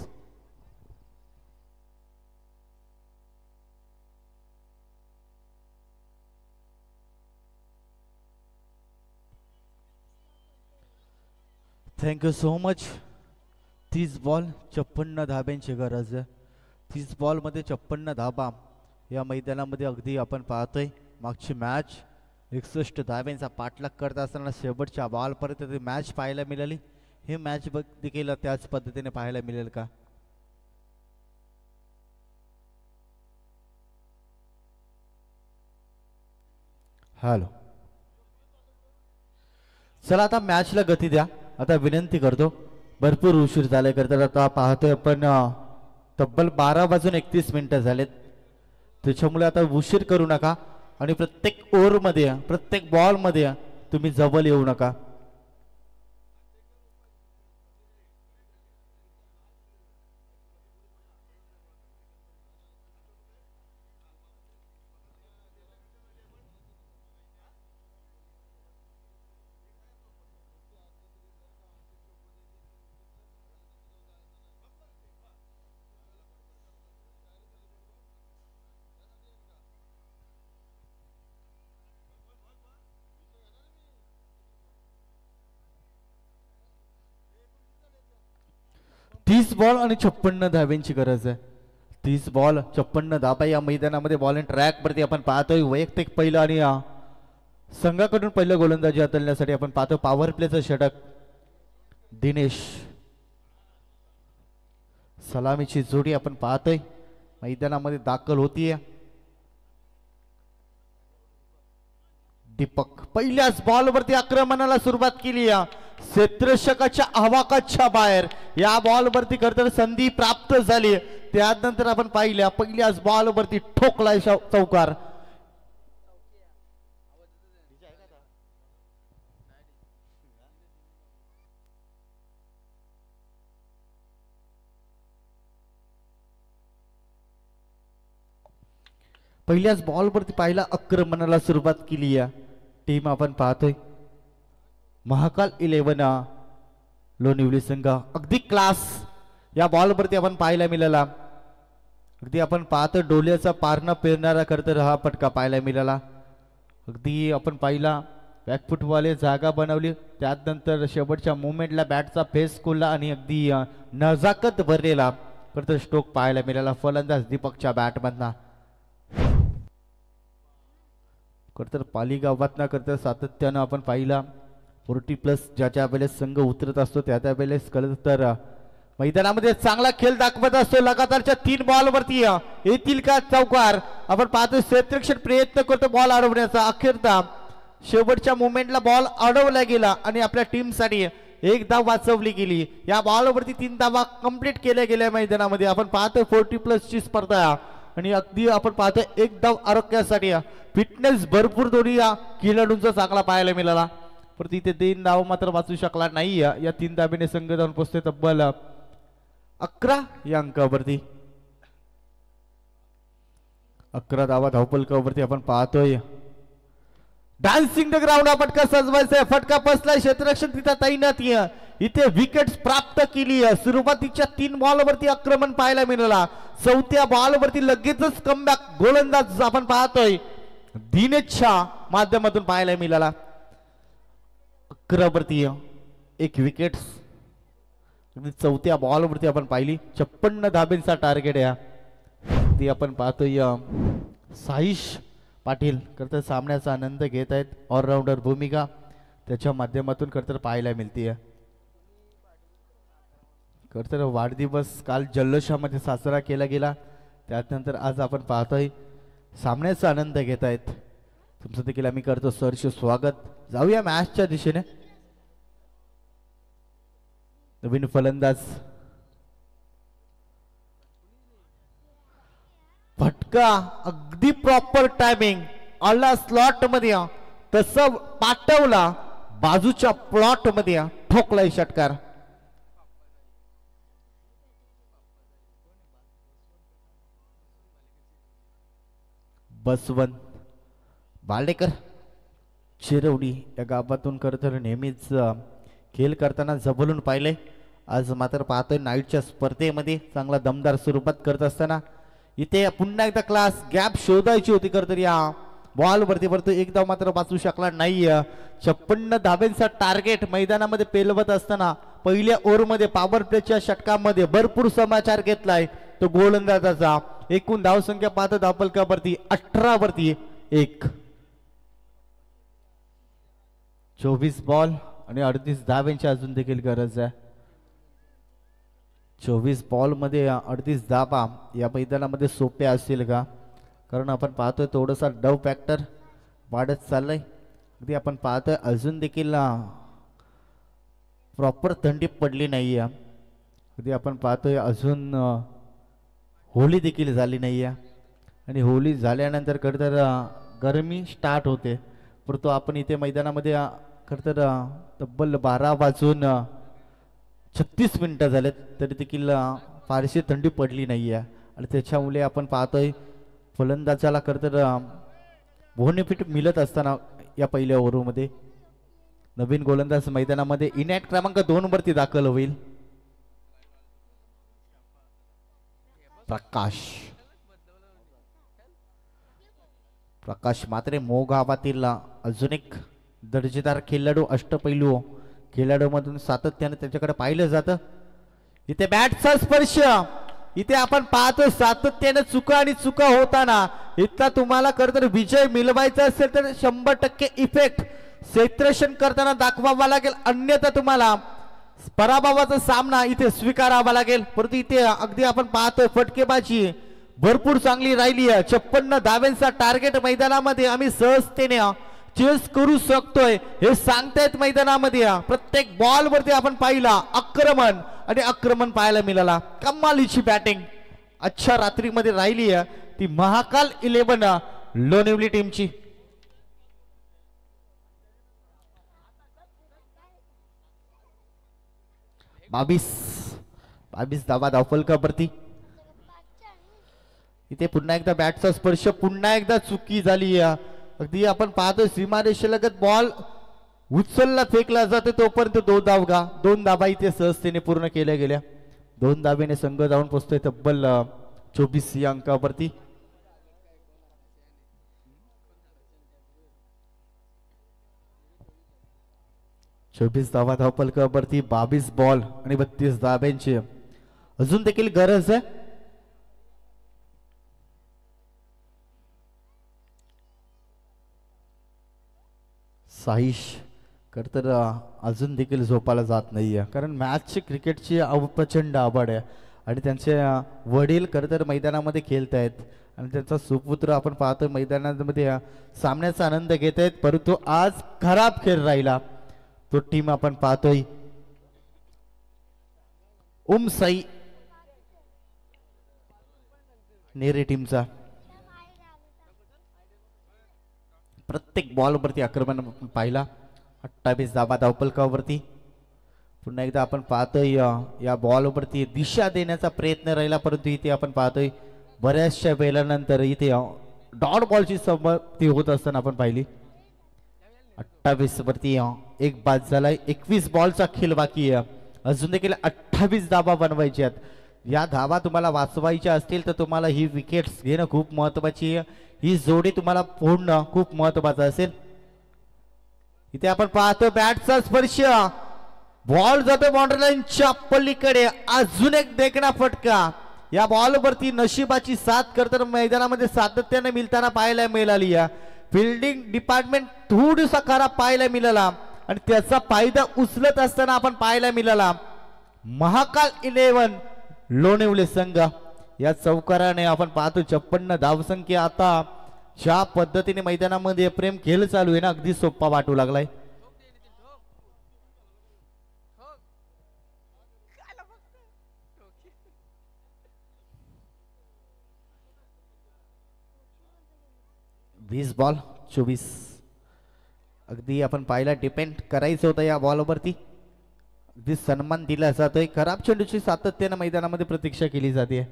Thank you so much. 30 ball 56 धाब्यांची गरज आहे. 30 बॉलमध्ये 56 धाबा या मैदानामध्ये अगदी आपण पाहतोय. मागची मॅच 61 धाब्यांचा पाठलाग करत असताना शेवटच्या बॉलपर्यंत ती मॅच पाहायला मिळाली. ही मॅच देखील त्याच पद्धतीने पाहायला मिळेल का? हॅलो, चला आता मॅचला गती द्या. आता विनंती करतो, भरपूर उशीर झाले करता. आता पाहतोय आपण तब्बल 12 वाजून 31 मिनिटं झालेत. त्याच्यामुळे आता उशीर करू नका आणि प्रत्येक ओव्हरमध्ये प्रत्येक बॉलमध्ये तुम्ही जवळ येऊ नका. 30 बॉल आणि 56 धाब्यांची गरज आहे. 30 बॉल 56 धाबा या मैदानामध्ये बॉल अँड ट्रॅक वरती आपण पाहतोय. वैयक्तिक पहिलं आणि संघाकडून पहिलं गोलंदाजी हाताळण्यासाठी आपण पाहतो पॉवर प्लेचं षटक. दिनेश सलामीची जोडी आपण पाहतोय मैदानामध्ये दाखल होतीये. दीपक पहिल्याच बॉलवरती आक्रमणाला सुरुवात केली. क्षेत्ररक्षकाच्या आवाकाच्या बाहेर या बॉलवरती खरतर संधी प्राप्त झाली. त्यानंतर आपण पाहिल्या पहिल्याच बॉलवरती ठोकलाय चौकार. पहिल्याच बॉलवरती पाहिला आक्रमणाला सुरुवात केली. टीम आपण पाहतोय महाकाल 11 लोणिवली संघ. अगदी क्लास या बॉलवरती आपण पाहायला मिळाला. अगदी आपण पाहतो डोल्याचा पारणं पेरणारा करतर हा फटका पाहायला मिळाला. अगदी आपण पाहिला बॅकफुटवाले जागा बनवली. त्यानंतर शेवटच्या मुवमेंटला बॅटचा फेस खोलला आणि अगदी नजाकत भरलेला करतर स्ट्रोक पाहायला मिळाला फलंदाज दीपकच्या बॅटमधना. करतर पालीगावातना करतर सातत्यानं आपण पाहिला 40+ ज्या वेळेस संघ उतरत असतो त्या वेळेस कळत तर मैदानामध्ये चांगला खेळ दाखवत असतो. लगातारच्या 3 बॉलवरती येतील का चौकार. आपण पाहतो क्षेत्ररक्षक प्रयत्न करतो बॉल अडवण्याचा. अखेरता शेवटच्या मुवमेंटला बॉल अडवला गेला आणि आपल्या टीमसाठी 1 धाव वाचवली गेली. या बॉलवरती 3 धावा कंप्लीट केल्या गेल्या मैदानामध्ये. आपण पाहतो 40+ ची स्पर्धा आणि अगदी आपण पाहतो 1 धाव आरोग्यासाठी फिटनेस भरपूर दोन्ही या खेळाडूंचा चांगला पाहायला मिळाला. पण तिथे 3 धाव मात्र वाचू शकला नाही. या 3 धाबेने संघ जाऊन पोहोचते तब्बल 11 या अंकावरती. 11 धावा धावपलकावरती आपण पाहतोय. डान्सिंग द ग्राउंड हा फटका सजवायचा आहे. फटका बसलाय क्षेत्ररक्षण तिथे तैनात. इथे विकेट्स प्राप्त केली. सुरुवातीच्या 3 बॉलवरती आक्रमण पाहायला मिळाला. 4थ्या बॉलवरती लगेचच कमबॅक गोलंदाज आपण पाहतोय दिनेशच्या माध्यमातून पाहायला मिळाला. 11 वरती 1 विकेट. 4थ्या बॉलवरती आपण पाहिली 56 धाब्यांचा टार्गेट आहे. ती आपण पाहतोय साईश पाटील करतर सामन्याचा आनंद घेत आहेत. ऑलराऊंडर भूमिका त्याच्या माध्यमातून करतर पाहायला मिळते. करतर वाढदिवस काल जल्लोषामध्ये साजरा केला गेला. त्यानंतर आज आपण पाहतोय सामन्याचा आनंद घेत आहेत. तुमचं देखील आम्ही करतो सहर्ष स्वागत. जाऊया मॅचच्या दिशेने. नवीन फलंदाज फटका अगदी प्रॉपर टायमिंग आला स्लॉट मध्ये तसं पाठवला बाजूच्या प्लॉट मध्ये ठोकलाय षटकार. बसवंत बालेकर चिरवडी या गावातून करतर नेहमीच खेळ करताना जबलून पाहिले. आज मात्र पाहतोय नाईटच्या स्पर्धेमध्ये चांगला दमदार सुरुवात करत असताना इथे पुन्हा एकदा क्लास गॅप शोधायची होती. करतर या बॉलवरती परंतु 1 धाव मात्र वाचू शकला नाही. 56 धाब्यांचा टार्गेट मैदानामध्ये पेलवत असताना पहिल्या ओव्हरमध्ये पॉवर प्लेच्या षटकामध्ये भरपूर समाचार घेतलाय तो गोलंदाजाचा. एकूण धावसंख्या पाहतो धावपलकावरती 18 वरती 1. 24 बॉल आणि 38 धाब्यांची अजून देखील गरज आहे. 24 बॉल मध्ये 38 धाबा या मैदानामध्ये सोप्या असतील का. कारण आपण पाहतोय थोडासा डव फॅक्टर वाढत चाललाय. अगदी आपण पाहतोय अजून देखील प्रॉपर थंडी पडली नाही आहे. अगदी आपण पाहतोय अजून होळी देखील झाली नाही आहे आणि होळी झाल्यानंतर खरंतर गरमी स्टार्ट होते. परंतु आपण इथे मैदानामध्ये खरंतर तब्बल 12:36 झालेत तरी देखील फारशी थंडी पडली नाही आहे आणि त्याच्यामुळे आपण पाहतोय फलंदाजाला खरंतर बोनफिट मिळत असताना या पहिल्या ओव्हरमध्ये नवीन गोलंदाज मैदानामध्ये इनॅट क्रमांक 2 वरती दाखल होईल. प्रकाश मात्रे मोग गावातील अजून एक दर्जेदार खेळाडू अष्टपैलू खेळाडू मधून सातत्याने त्यांच्याकडे पाहिलं जातं. इथे बॅटचा स्पर्श, इथे आपण पाहतो सातत्याने चुका आणि चुका होताना इथला तुम्हाला खरं तर विजय मिळवायचा असेल तर 100% इफेक्ट क्षेत्ररक्षण करताना दाखवावा लागेल, अन्यथा तुम्हाला पराभवाचा सामना इथे स्वीकारावा लागेल. परंतु इथे अगदी आपण पाहतोय फटकेबाजी भरपूर चांगली राहिली आहे. 56 धाव्यांचा टार्गेट मैदानामध्ये आम्ही सहजतेने चेस करू शकतोय हे सांगतायत मैदानामध्ये. प्रत्येक बॉल वरती आपण पाहिला आक्रमण आणि आक्रमण पाहायला मिळाला. कमालीची बॅटिंग अच्छा रात्रीमध्ये राहिली आहे ती महाकाल 11 लोणिवली टीमची. बावीस धावा धावफलकावरती. इथे पुन्हा एकदा बॅटचा स्पर्श, पुन्हा एकदा चुकी झाली. अगदी आपण पाहतो सीमारेषेलगत बॉल उचलला फेकला जातो तोपर्यंत 2 धावा इथे सहजतेने पूर्ण केल्या गेल्या. 2 धावेने संघ जाऊन पोहोचतोय तब्बल 24 या अंकावरती. चोवीस धावा धावफलकावरती 22 बॉल आणि 32 धाब्यांची अजून देखील गरज आहे. साहिश खर तर अजून देखील झोपायला जात नाहीये कारण मॅचची क्रिकेटची प्रचंड आवड आहे आणि त्यांचे वडील खर तर मैदानामध्ये खेळत आहेत आणि त्यांचा सुपुत्र आपण पाहतोय मैदानामध्ये सामन्याचा आनंद घेत आहेत. परंतु आज खराब खेळ राहिला तो टीम आपण पाहतोय साई नेरे टीमचा. प्रत्येक बॉल वरती आक्रमण पाहिला. 28 धावा धावफलकावरती. पुन्हा एकदा आपण पाहतोय या बॉल वरती दिशा देण्याचा प्रयत्न राहिला परंतु इथे आपण पाहतोय बऱ्याचशा वेळानंतर इथे डॉट बॉलची समाप्ती होत असताना आपण पाहिली. 28 वरती एक बाद झालाय. 21 बॉलचा खेळ बाकी आहे. अजून देखील 28 धावा बनवायची आहेत. या धावा तुम्हाला वाचवायच्या असतील तर तुम्हाला ही विकेट्स घेणं खूप महत्वाची आहे. ही जोडी तुम्हाला फोडणं खूप महत्वाचं असेल. इथे आपण पाहतो बॅटचा स्पर्श, बॉल जातो बाउंड्री लाईनच्या पलीकडे. अजून एक देखणा फटका. या बॉल वरती नशिबाची साथ करताना मैदानामध्ये सातत्याने मिळताना पाहायला मिळाली. फिल्डिंग डिपार्टमेंट थोडासा खराब पाहायला मिळाला आणि त्याचा फायदा उचलत असताना आपण पाहायला मिळाला. महाकाल 11 लोणिवले संघ या चौकाराने आपण पाहतो 56 धावसंख्या. आता ज्या पद्धतीने मैदानामध्ये प्रेम खेळ चालू आहे ना अगदी सोपा वाटू लागलाय. वीस बॉल 24. अगदी आपण पाहिला डिपेंड करायचं होतं या बॉलवरती. अगदी सन्मान दिला जातोय. खराब चेंडूची सातत्याने मैदानामध्ये प्रतीक्षा केली जाते.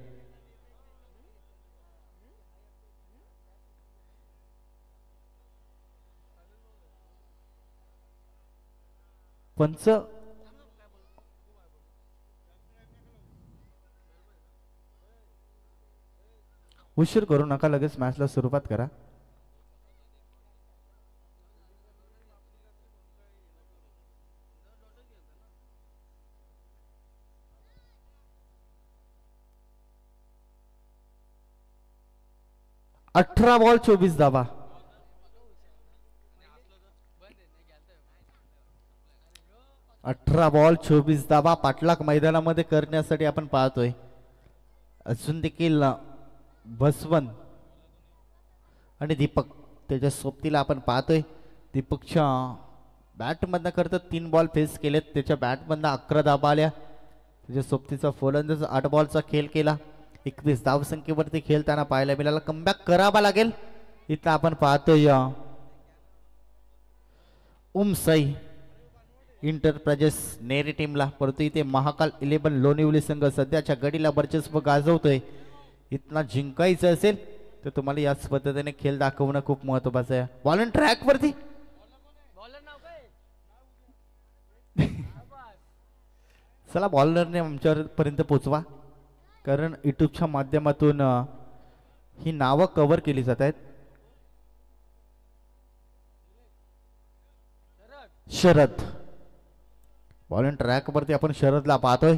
पंच उशीर करू नका, लगेच मॅचला सुरुवात करा. अठरा बॉल 24 धावा. अठरा बॉल 24 धावा पाठलाग मैदानामध्ये करण्यासाठी आपण पाहतोय. अजून देखील बसवन आणि दीपक त्याच्या सोबतीला आपण पाहतोय. दीपकच्या बॅटमधनं करता 3 बॉल फेस केलेत. त्याच्या बॅटमधनं 11 धावा आल्या. त्याच्या सोबतीचा फलंदाज 8 बॉलचा खेळ केला. 21 धावसंख्येवरती खेळताना पाहायला मिळाला. कमबॅक करावा लागेल. इथं आपण पाहतोय साई इंटरप्राइजेस नेरी टीमला. परंतु इथे महाकाल 11 लोणिवली संघ सध्याच्या गडीला वर्चस्व गाजवतोय. इथला जिंकायचं असेल तर तुम्हाला याच पद्धतीने खेळ दाखवणं खूप महत्वाचं आहे. बॉल ऑन ट्रॅक वरती चला बॉलरने आमच्यापर्यंत पोचवा कारण युट्यूबच्या माध्यमातून ही नावं कव्हर केली जात आहेत. शरद बॉल ऑन ट्रॅक वरती आपण शरदला पाहतोय.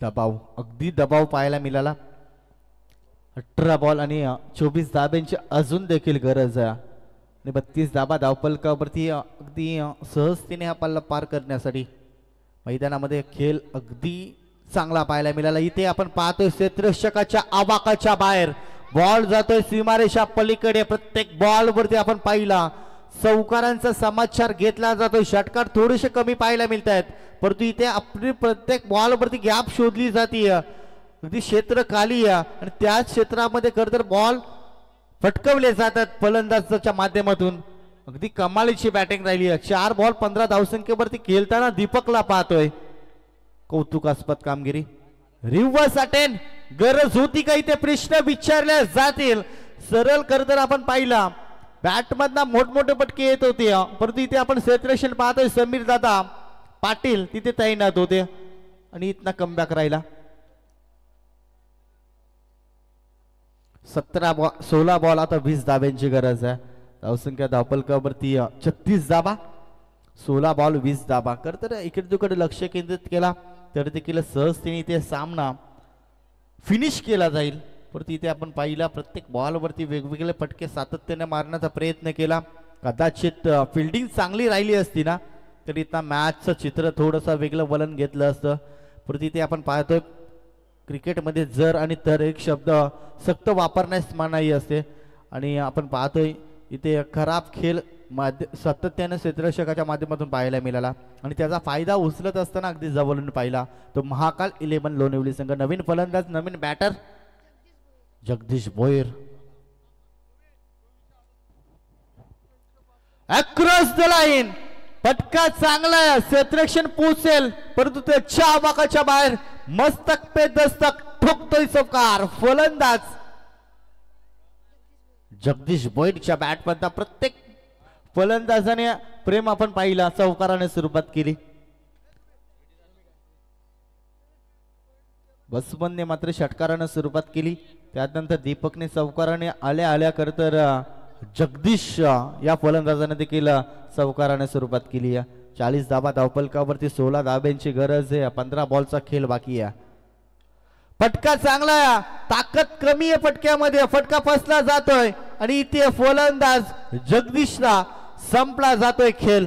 दबाव, अगदी दबाव पाहायला मिळाला. 18 बॉल आणि 24 धाब्यांची अजून देखील गरज आहे आणि 32 धाबा धावपलकावरती अगदी सहजतेने हा पल्ला पार करण्यासाठी मैदानामध्ये खेळ अगदी चांगला पाहायला मिळाला. इथे आपण पाहतोय क्षेत्ररक्षकाच्या आवाकाच्या बाहेर बॉल जातोय सीमारेषा पलीकडे. प्रत्येक बॉल वरती आपण पाहिला चौकारांचा समाचार घेतला जातोय. षटकार थोडेसे कमी पाहायला मिळत आहेत, परंतु इथे आपली प्रत्येक बॉल वरती गॅप शोधली जाते. अगदी क्षेत्र खाली आहे आणि त्याच क्षेत्रामध्ये खरं तर बॉल फटकवले जातात फलंदाजाच्या माध्यमातून. अगदी कमालीची बॅटिंग राहिली आहे. 4 बॉल 15 धावसंख्येवरती खेळताना दीपकला पाहतोय. कौतुकास्पद कामगिरी. रिव्हर्स अटेन गरज होती का इथे प्रश्न विचारले जातील. सरळ खरं तर आपण पाहिला बॅटमधना मोठमोठे पटके येत होते, परंतु इथे आपण सेलिब्रेशन पाहतोय. समीर दादा पाटील तिथे तैनात होते आणि इथना कमबॅक राहिला. 16 बॉल आता 20 धाब्यांची गरज आहे. धावसंख्या धावपलकावरती 36 धाबा. 16 बॉल 20 धाबा. खरं तर इकडे तिकडे लक्ष केंद्रित केला तर देखील सहजतेने इथे सामना फिनिश केला जाईल. परंतु इथे आपण पाहिला प्रत्येक बॉलवरती वेगवेगळे फटके सातत्याने मारण्याचा प्रयत्न केला. कदाचित फिल्डिंग चांगली राहिली असती ना तर इथं मॅचचं चित्र थोडंसं वेगळं वलन घेतलं असतं. परंतु इथे आपण पाहतोय क्रिकेटमध्ये जर आणि तर एक शब्द सक्त वापरण्यास मनाई असते आणि आपण पाहतोय इथे खराब खेळ सातत्याने क्षेत्ररक्षकाच्या माध्यमातून पाहायला मिळाला आणि त्याचा फायदा उचलत असताना अगदी जवळून पाहिला तो महाकाल 11 लोणिवली संघ. नवीन फलंदाज नवीन batter Jagdish Bhoyar. Across the line फटका चांगला क्षेत्ररक्षण पोहोचेल, परंतु त्याच्या आवाकाच्या बाहेर मस्तक पे दस्तक ठोकतोय चौकार. फलंदाज जगदीश भोईरच्या बॅटमधला प्रत्येक फलंदाजाने प्रेम आपण पाहिला. चौकाराने सुरुवात केली. बसवनने मात्र षटकाराने सुरुवात केली. त्यानंतर दीपकने चौकाराने आल्या आल्या कर तर जगदीश या फलंदाजाने देखील चौकाराने सुरुवात केली आहे. 40 धाबा धावपलकावरती 16 धाब्यांची गरज आहे. 15 बॉलचा खेळ बाकी आहे. फटका चांगला आहे, ताकद कमी आहे फटक्यामध्ये. फटका फसला जातोय आणि इथे फलंदाज जगदीशला संपला जातोय खेळ.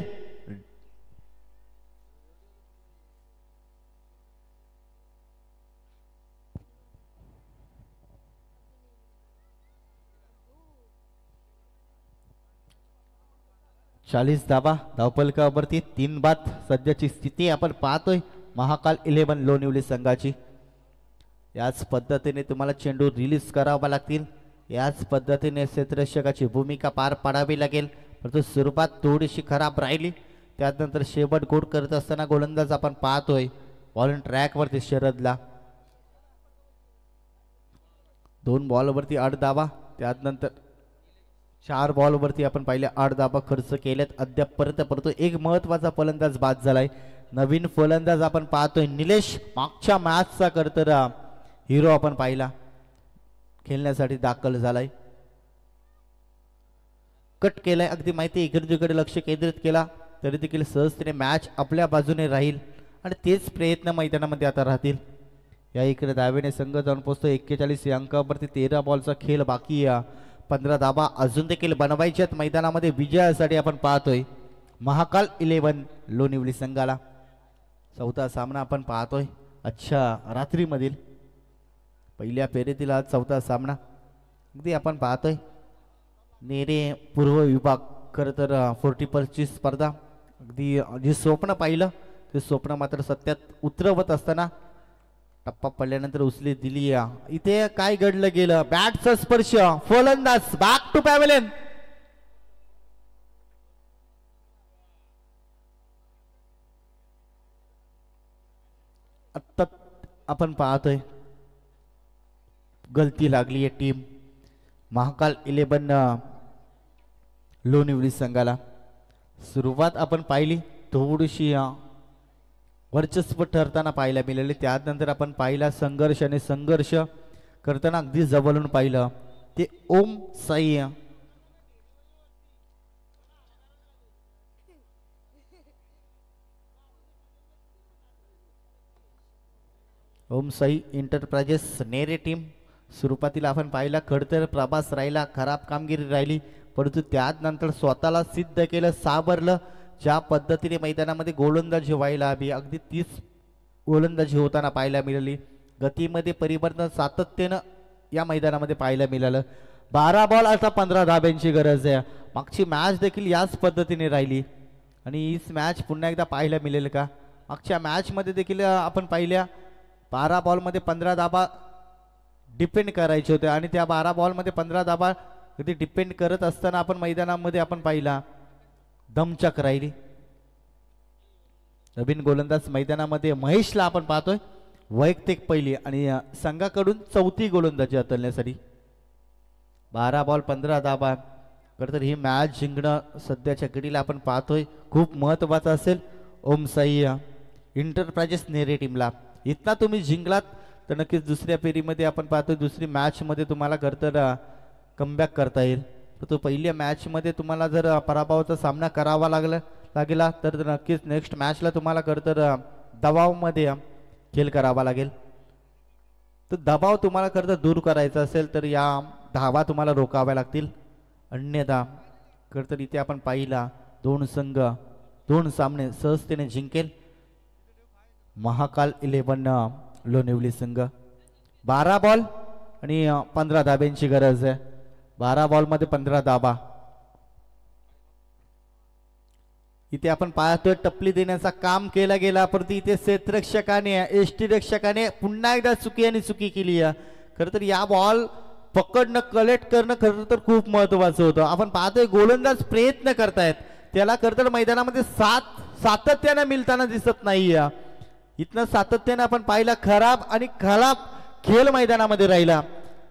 चाळीस धाबा धावपलकावरती 3 बाद सध्याची स्थिती आपण पाहतोय महाकाल 11 लोणिवली संघाची. याच पद्धतीने तुम्हाला चेंडू रिलीज करावा लागतील. याच पद्धतीने क्षेत्ररक्षकाची भूमिका पार पाडावी लागेल. परंतु सुरुवात थोडीशी खराब राहिली. त्यानंतर शेवट गोड करत असताना गोलंदाज आपण पाहतोय बॉल ट्रॅकवरती शरदला 2 बॉलवरती 8 धावा. त्यानंतर 4 बॉलवरती आपण पाहिले 8 धाबा खर्च केल्यात अद्यापपर्यंत. परंतु एक महत्वाचा फलंदाज बाद झालाय. नवीन फलंदाज आपण पाहतोय निलेश. मागच्या मॅचचा करतरा हिरो आपण पाहिला खेळण्यासाठी दाखल झालाय. कट केलाय अगदी माहिती इकडे तिकडे लक्ष केंद्रित केला तरी देखील सहजतेने मॅच आपल्या बाजूने राहील आणि तेच प्रयत्न मैदानामध्ये आता राहतील. या इकडे दावेने संघ जाऊन पोहोचतो 41 या अंकावरती. 13 बॉलचा खेळ बाकी आहे. 15 धाबा अजून देखील बनवायच्यात मैदानामध्ये. विजयासाठी आपण पाहतोय महाकाल 11 लोणिवली संघाला. चौथा सामना आपण पाहतोय अच्छा रात्रीमधील पहिल्या फेरीतील आज चौथा सामना. अगदी आपण पाहतोय नेरे पूर्व विभाग खरं तर 40+ स्पर्धा. अगदी जे स्वप्न पाहिलं ते स्वप्न मात्र सत्यात उतरवत असताना टप्पा पडल्यानंतर उचली दिली. इथे काय घडलं गेलं. बॅटचा स्पर्श. फलंदाज बॅक टू पॅव्हेलियन. आता आपण पाहतोय गलती लागली आहे टीम महाकाल 11 लोणिवली संघाला. सुरुवात आपण पाहिली थोडीशी वर्चस्व ठरताना पाहायला मिळाले. त्यानंतर आपण पाहिला संघर्ष आणि संघर्ष करताना अगदी जवळून पाहिलं ते ओम साई ओम साई एंटरप्राइजेस नेरे टीम सुरुवातीला आपण पाहिला खडतर प्रभास राहिला, खराब कामगिरी राहिली, परंतु त्यानंतर स्वतःला सिद्ध केलं, सावरलं. ज्या पद्धतीने मैदानामध्ये गोलंदाजी व्हायला हवी अगदी 30 गोलंदाजी होताना पाहायला मिळाली. गतीमध्ये परिवर्तन सातत्यानं या मैदानामध्ये पाहायला मिळालं. 12 बॉल आता 15 धाब्यांची गरज आहे. मागची मॅच देखील याच पद्धतीने राहिली आणि हीच मॅच पुन्हा एकदा पाहायला मिळेल का? मागच्या मॅचमध्ये देखील आपण पाहिल्या 12 बॉलमध्ये 15 धाबा डिपेंड करायचे होते आणि त्या 12 बॉलमध्ये 15 धाबा कधी डिपेंड करत असताना आपण मैदानामध्ये आपण पाहिला दमचक राहिली. नवीन गोलंदाज मैदानामध्ये महेशला आपण पाहतोय वैयक्तिक पहिली आणि संघाकडून चौथी गोलंदाजी हाताळण्यासाठी. 12 बॉल 15 धाबा तर ही मॅच जिंकणं सध्याच्या घडीला आपण पाहतोय खूप महत्त्वाचं असेल. ओम साई एंटरप्राइजेस नेरे टीमला इथना तुम्ही जिंकलात तर नक्कीच दुसऱ्या फेरीमध्ये आपण पाहतोय दुसरी मॅचमध्ये तुम्हाला खरंतर कमबॅक करता येईल. तर तो पहिल्या मॅचमध्ये तुम्हाला जर पराभवाचा सामना करावा लागला तर नक्कीच नेक्स्ट मॅचला तुम्हाला खरंतर दबावामध्ये खेळ करावा लागेल. तर दबाव तुम्हाला खरंतर दूर करायचा असेल तर या धावा तुम्हाला रोकाव्या लागतील. अन्यथा खरंतर इथे आपण पाहिला 2 संघ 2 सामने सहजतेने जिंकेल. महाकाल 11 लोणिवली संघ 12 बॉल आणि 15 धाब्यांची गरज आहे. 12 बॉलमध्ये 15 धाबा. इथे आपण पाहतोय टपली देण्याचा काम केला गेला परंतु इथे क्षेत्ररक्षकाने एसटी रक्षकाने पुन्हा एकदा चुकी आणि चुकी केली आहे. खरं तर या बॉल पकडणं कलेक्ट करणं खरं तर खूप महत्वाचं होतं. आपण पाहतोय गोलंदाज प्रयत्न करतायत त्याला खरं तर मैदानामध्ये सातत्यानं मिळताना दिसत नाहीये. इथनं सातत्यानं आपण पाहिला खराब खेळ मैदानामध्ये राहिला.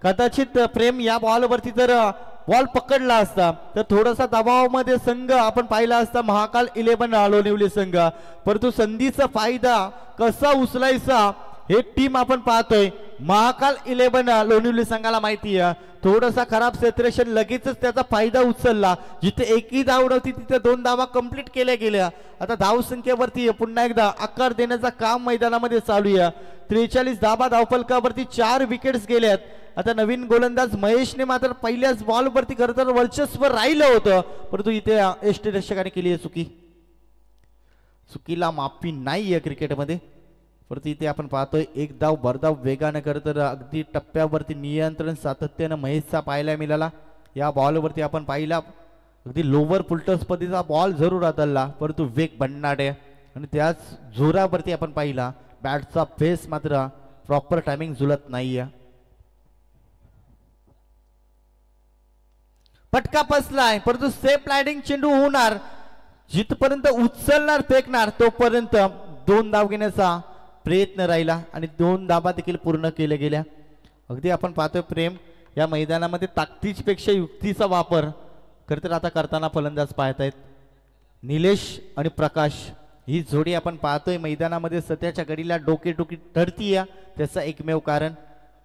कदाचित प्रेम या बॉलवरती जर बॉल पकडला असता तर थोडासा दबावामध्ये संघ आपण पाहिला असता महाकाल 11 लोणिवली संघ. परंतु संधीचा फायदा कसा उचलायचा हे टीम आपण पाहतोय. महाकाल 11 लोणिवली संघाला माहिती आहे थोडासा खराब क्षेत्ररक्षण लगेचच त्याचा फायदा उचलला. जिथे एकही धाव नव्हती तिथे 2 धावा कंप्लीट केल्या गेल्या. आता धाव संख्येवरती पुन्हा एकदा आकार देण्याचा काम मैदानामध्ये चालू आहे. 43 धाबा धावफलकावरती 4 विकेट्स गेल्यात. आता नवीन गोलंदाज महेशने मात्र पहिल्याच बॉलवरती खरं तर वर्चस्व राहिलं होतं परंतु इथे एसटी रक्षकाने केली आहे चुकीला माफी नाहीये क्रिकेटमध्ये. परंतु इथे आपण पाहतोय एक धाव भरधाव वेगाने खरं तर अगदी टप्प्यावरती नियंत्रण सातत्यानं महेशचा पाहायला मिळाला. या बॉलवरती आपण पाहिला अगदी लोवर फुलटॉस पद्धतीचा बॉल जरूर हाताळला परंतु वेग भन्नाट आहे आणि त्याच जोरावरती आपण पाहिला बॅटचा फेस मात्र प्रॉपर टायमिंग जुळत नाहीये. फटका बसलाय परंतु सेफ लाइडिंग चेंडू होणार जिथपर्यंत उचलणार फेकणार तोपर्यंत 2 धाव घेण्याचा प्रयत्न राहिला आणि 2 धाबा देखील पूर्ण केल्या गेल्या. अगदी आपण पाहतोय प्रेम या मैदानामध्ये ताकदीपेक्षा युक्तीचा वापर खरं तर आता करताना फलंदाज पाहतायत. निलेश आणि प्रकाश ही जोडी आपण पाहतोय मैदानामध्ये सध्याच्या घडीला डोकेटोकी ठरतीये. त्याचं एकमेव कारण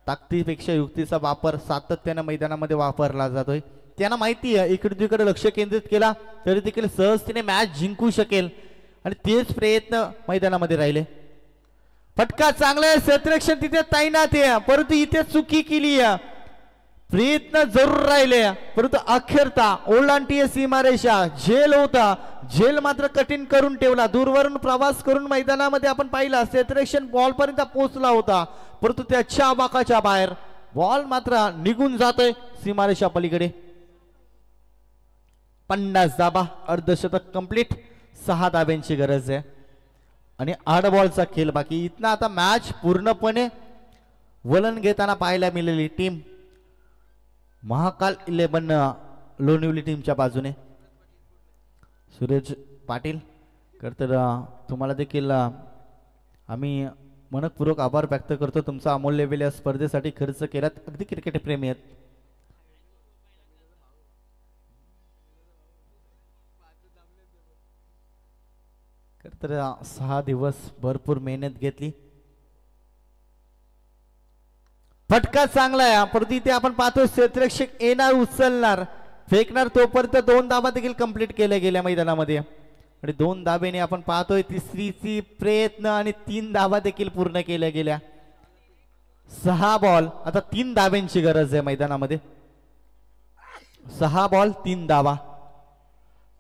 ताकदीपेक्षा युक्तीचा वापर सातत्यानं मैदानामध्ये वापरला जातोय. त्यांना माहिती आहे इकडे तिकडे लक्ष केंद्रित केला तरी देखील सहजतेने मॅच जिंकू शकेल आणि तेच प्रयत्न मैदानामध्ये राहिले. फटका चांगला आहे क्षेत्ररक्षण तिथे तैनात आहे परंतु इथे चुकी केली आहे. प्रयत्न जरूर राहिले परंतु अखेरता ओलांडतीये सीमारेषा झेल होता. झेल मात्र कठीण करून ठेवला. दूरवरून प्रवास करून मैदानामध्ये आपण पाहिला क्षेत्ररक्षण बॉल पर्यंत पोहोचला होता परंतु त्याच्या आवाकाच्या बाहेर बॉल मात्र निघून जातोय सीमारेषा पलीकडे. 50 धाबा अर्धशतक कंप्लीट 6 धाब्यांची गरज आहे आणि 8 बॉलचा खेळ बाकी. इथनं आता मॅच पूर्णपणे वलन घेताना पाहायला मिळालेली टीम महाकाल 11 लोणिवली टीमच्या बाजूने. सूरज पाटील तर तुम्हाला देखील आम्ही मनपूर्वक आभार व्यक्त करतो. तुमचा अमूल्य वेळ या स्पर्धेसाठी खर्च केलात. अगदी क्रिकेट प्रेमी आहेत. तर 6 दिवस भरपूर मेहनत घेतली. फटका चांगला आहे परंतु इथे आपण पाहतो क्षेत्ररक्षक येणार उचलणार फेकणार तोपर्यंत 2 धाबा देखील कंप्लीट केल्या गेल्या मैदानामध्ये आणि 2 धाब्याने आपण पाहतोय तिसरीची प्रयत्न आणि 3 धाबा देखील पूर्ण केल्या गेल्या. 6 बॉल आता 3 धाब्यांची गरज आहे मैदानामध्ये. 6 बॉल 3 धावा.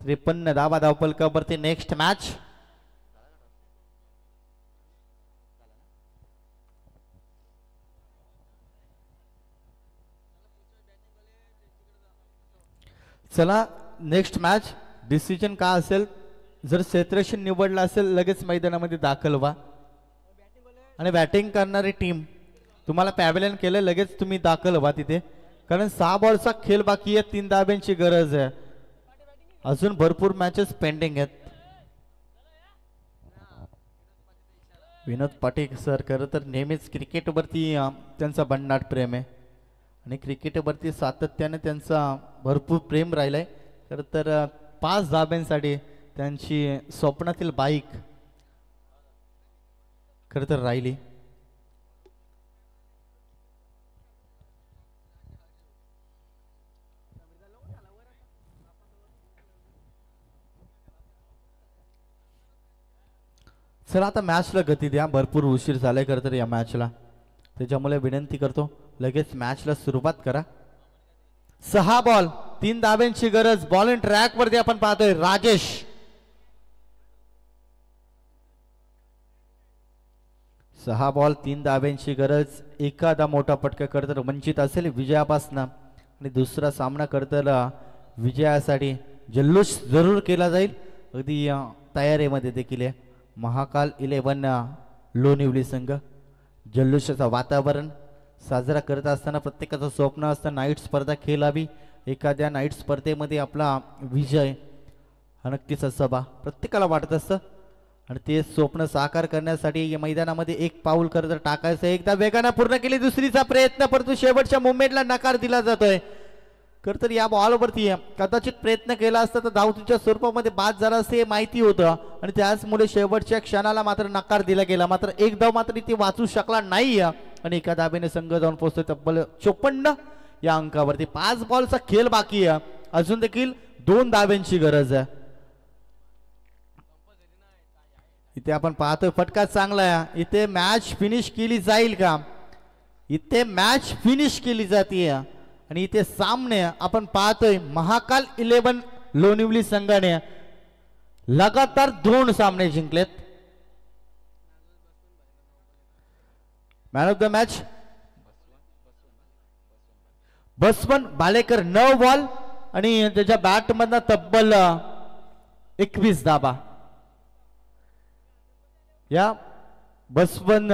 53 धावा धावफलकावरती. नेक्स्ट मॅच चला. नेक्स्ट मॅच डिसिजन का असेल, जर क्षेत्ररक्षण निवडला असेल लगेच मैदानामध्ये दाखल व्हा आणि बॅटिंग करणारी टीम तुम्हाला पॅव्हलियन केलं लगेच तुम्ही दाखल व्हा तिथे, कारण 6 बॉलचा खेळ बाकी आहे. 3 धाब्यांची गरज आहे. अजून भरपूर मॅचेस पेंडिंग आहेत. विनोद पाटील सर खरं तर नेहमीच क्रिकेटवरती त्यांचा भन्नाट प्रेम आहे आणि क्रिकेटवरती सातत्याने त्यांचा भरपूर प्रेम राहिलं आहे. खरं तर 5 धाब्यांसाठी त्यांची स्वप्नातील बाईक खरं तर राहिली. चला आता मॅचला गती द्या. भरपूर उशीर झालाय खरं तर या मॅचला, त्याच्यामुळे विनंती करतो लगेच मॅचला सुरुवात करा. 6 बॉल 3 धाब्यांची गरज. बॉल इन ट्रॅक वरती आपण पाहतोय राजेश. 6 बॉल 3 धाब्यांची गरज. एखादा मोठा फटका करतर वंचित असेल विजयापासून आणि दुसरा सामना करतर विजयासाठी जल्लोष जरूर केला जाईल. अगदी तयारीमध्ये देखील आहे महाकाल 11 लोणिवली संघ. जल्लोषाचं वातावरण साजरा करत असताना प्रत्येकाचं स्वप्न असतं नाईट स्पर्धा खेळावी. एखाद्या नाईट स्पर्धेमध्ये आपला विजय हा नक्कीच असावा प्रत्येकाला वाटत असतं आणि ते स्वप्न साकार करण्यासाठी या मैदानामध्ये एक पाऊल करत टाकायचं. एकदा वेगानं पूर्ण केली, दुसरीचा प्रयत्न परंतु शेवटच्या मुवमेंटला नकार दिला जातोय. खरं तर या बॉलवरती कदाचित प्रयत्न केला असता तर धावतीच्या स्वरूपामध्ये बाद झाला असते हे माहिती होतं आणि त्याचमुळे शेवटच्या क्षणाला मात्र नकार दिला गेला. मात्र एक धाव मात्र ती वाचू शकला नाही आणि एका धाब्याने संघ जाऊन पोहोचतोय तब्बल 54 या अंकावरती. 5 बॉलचा खेळ बाकी आहे. अजून देखील 2 धाब्यांची गरज आहे. इथे आपण पाहतोय फटका चांगला आहे. इथे मॅच फिनिश केली जाईल का? इथे मॅच फिनिश केली जाते आणि इथे सामने आपण पाहतोय महाकाल 11 लोणिवली संघाने लगातार 2 सामने जिंकलेत. Man of the match Basavan Balekar 9 ball आणि त्याच्या बॅट मधनं तब्बल 21 धाबा. या बसवन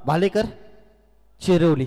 बालेकर चिरवली.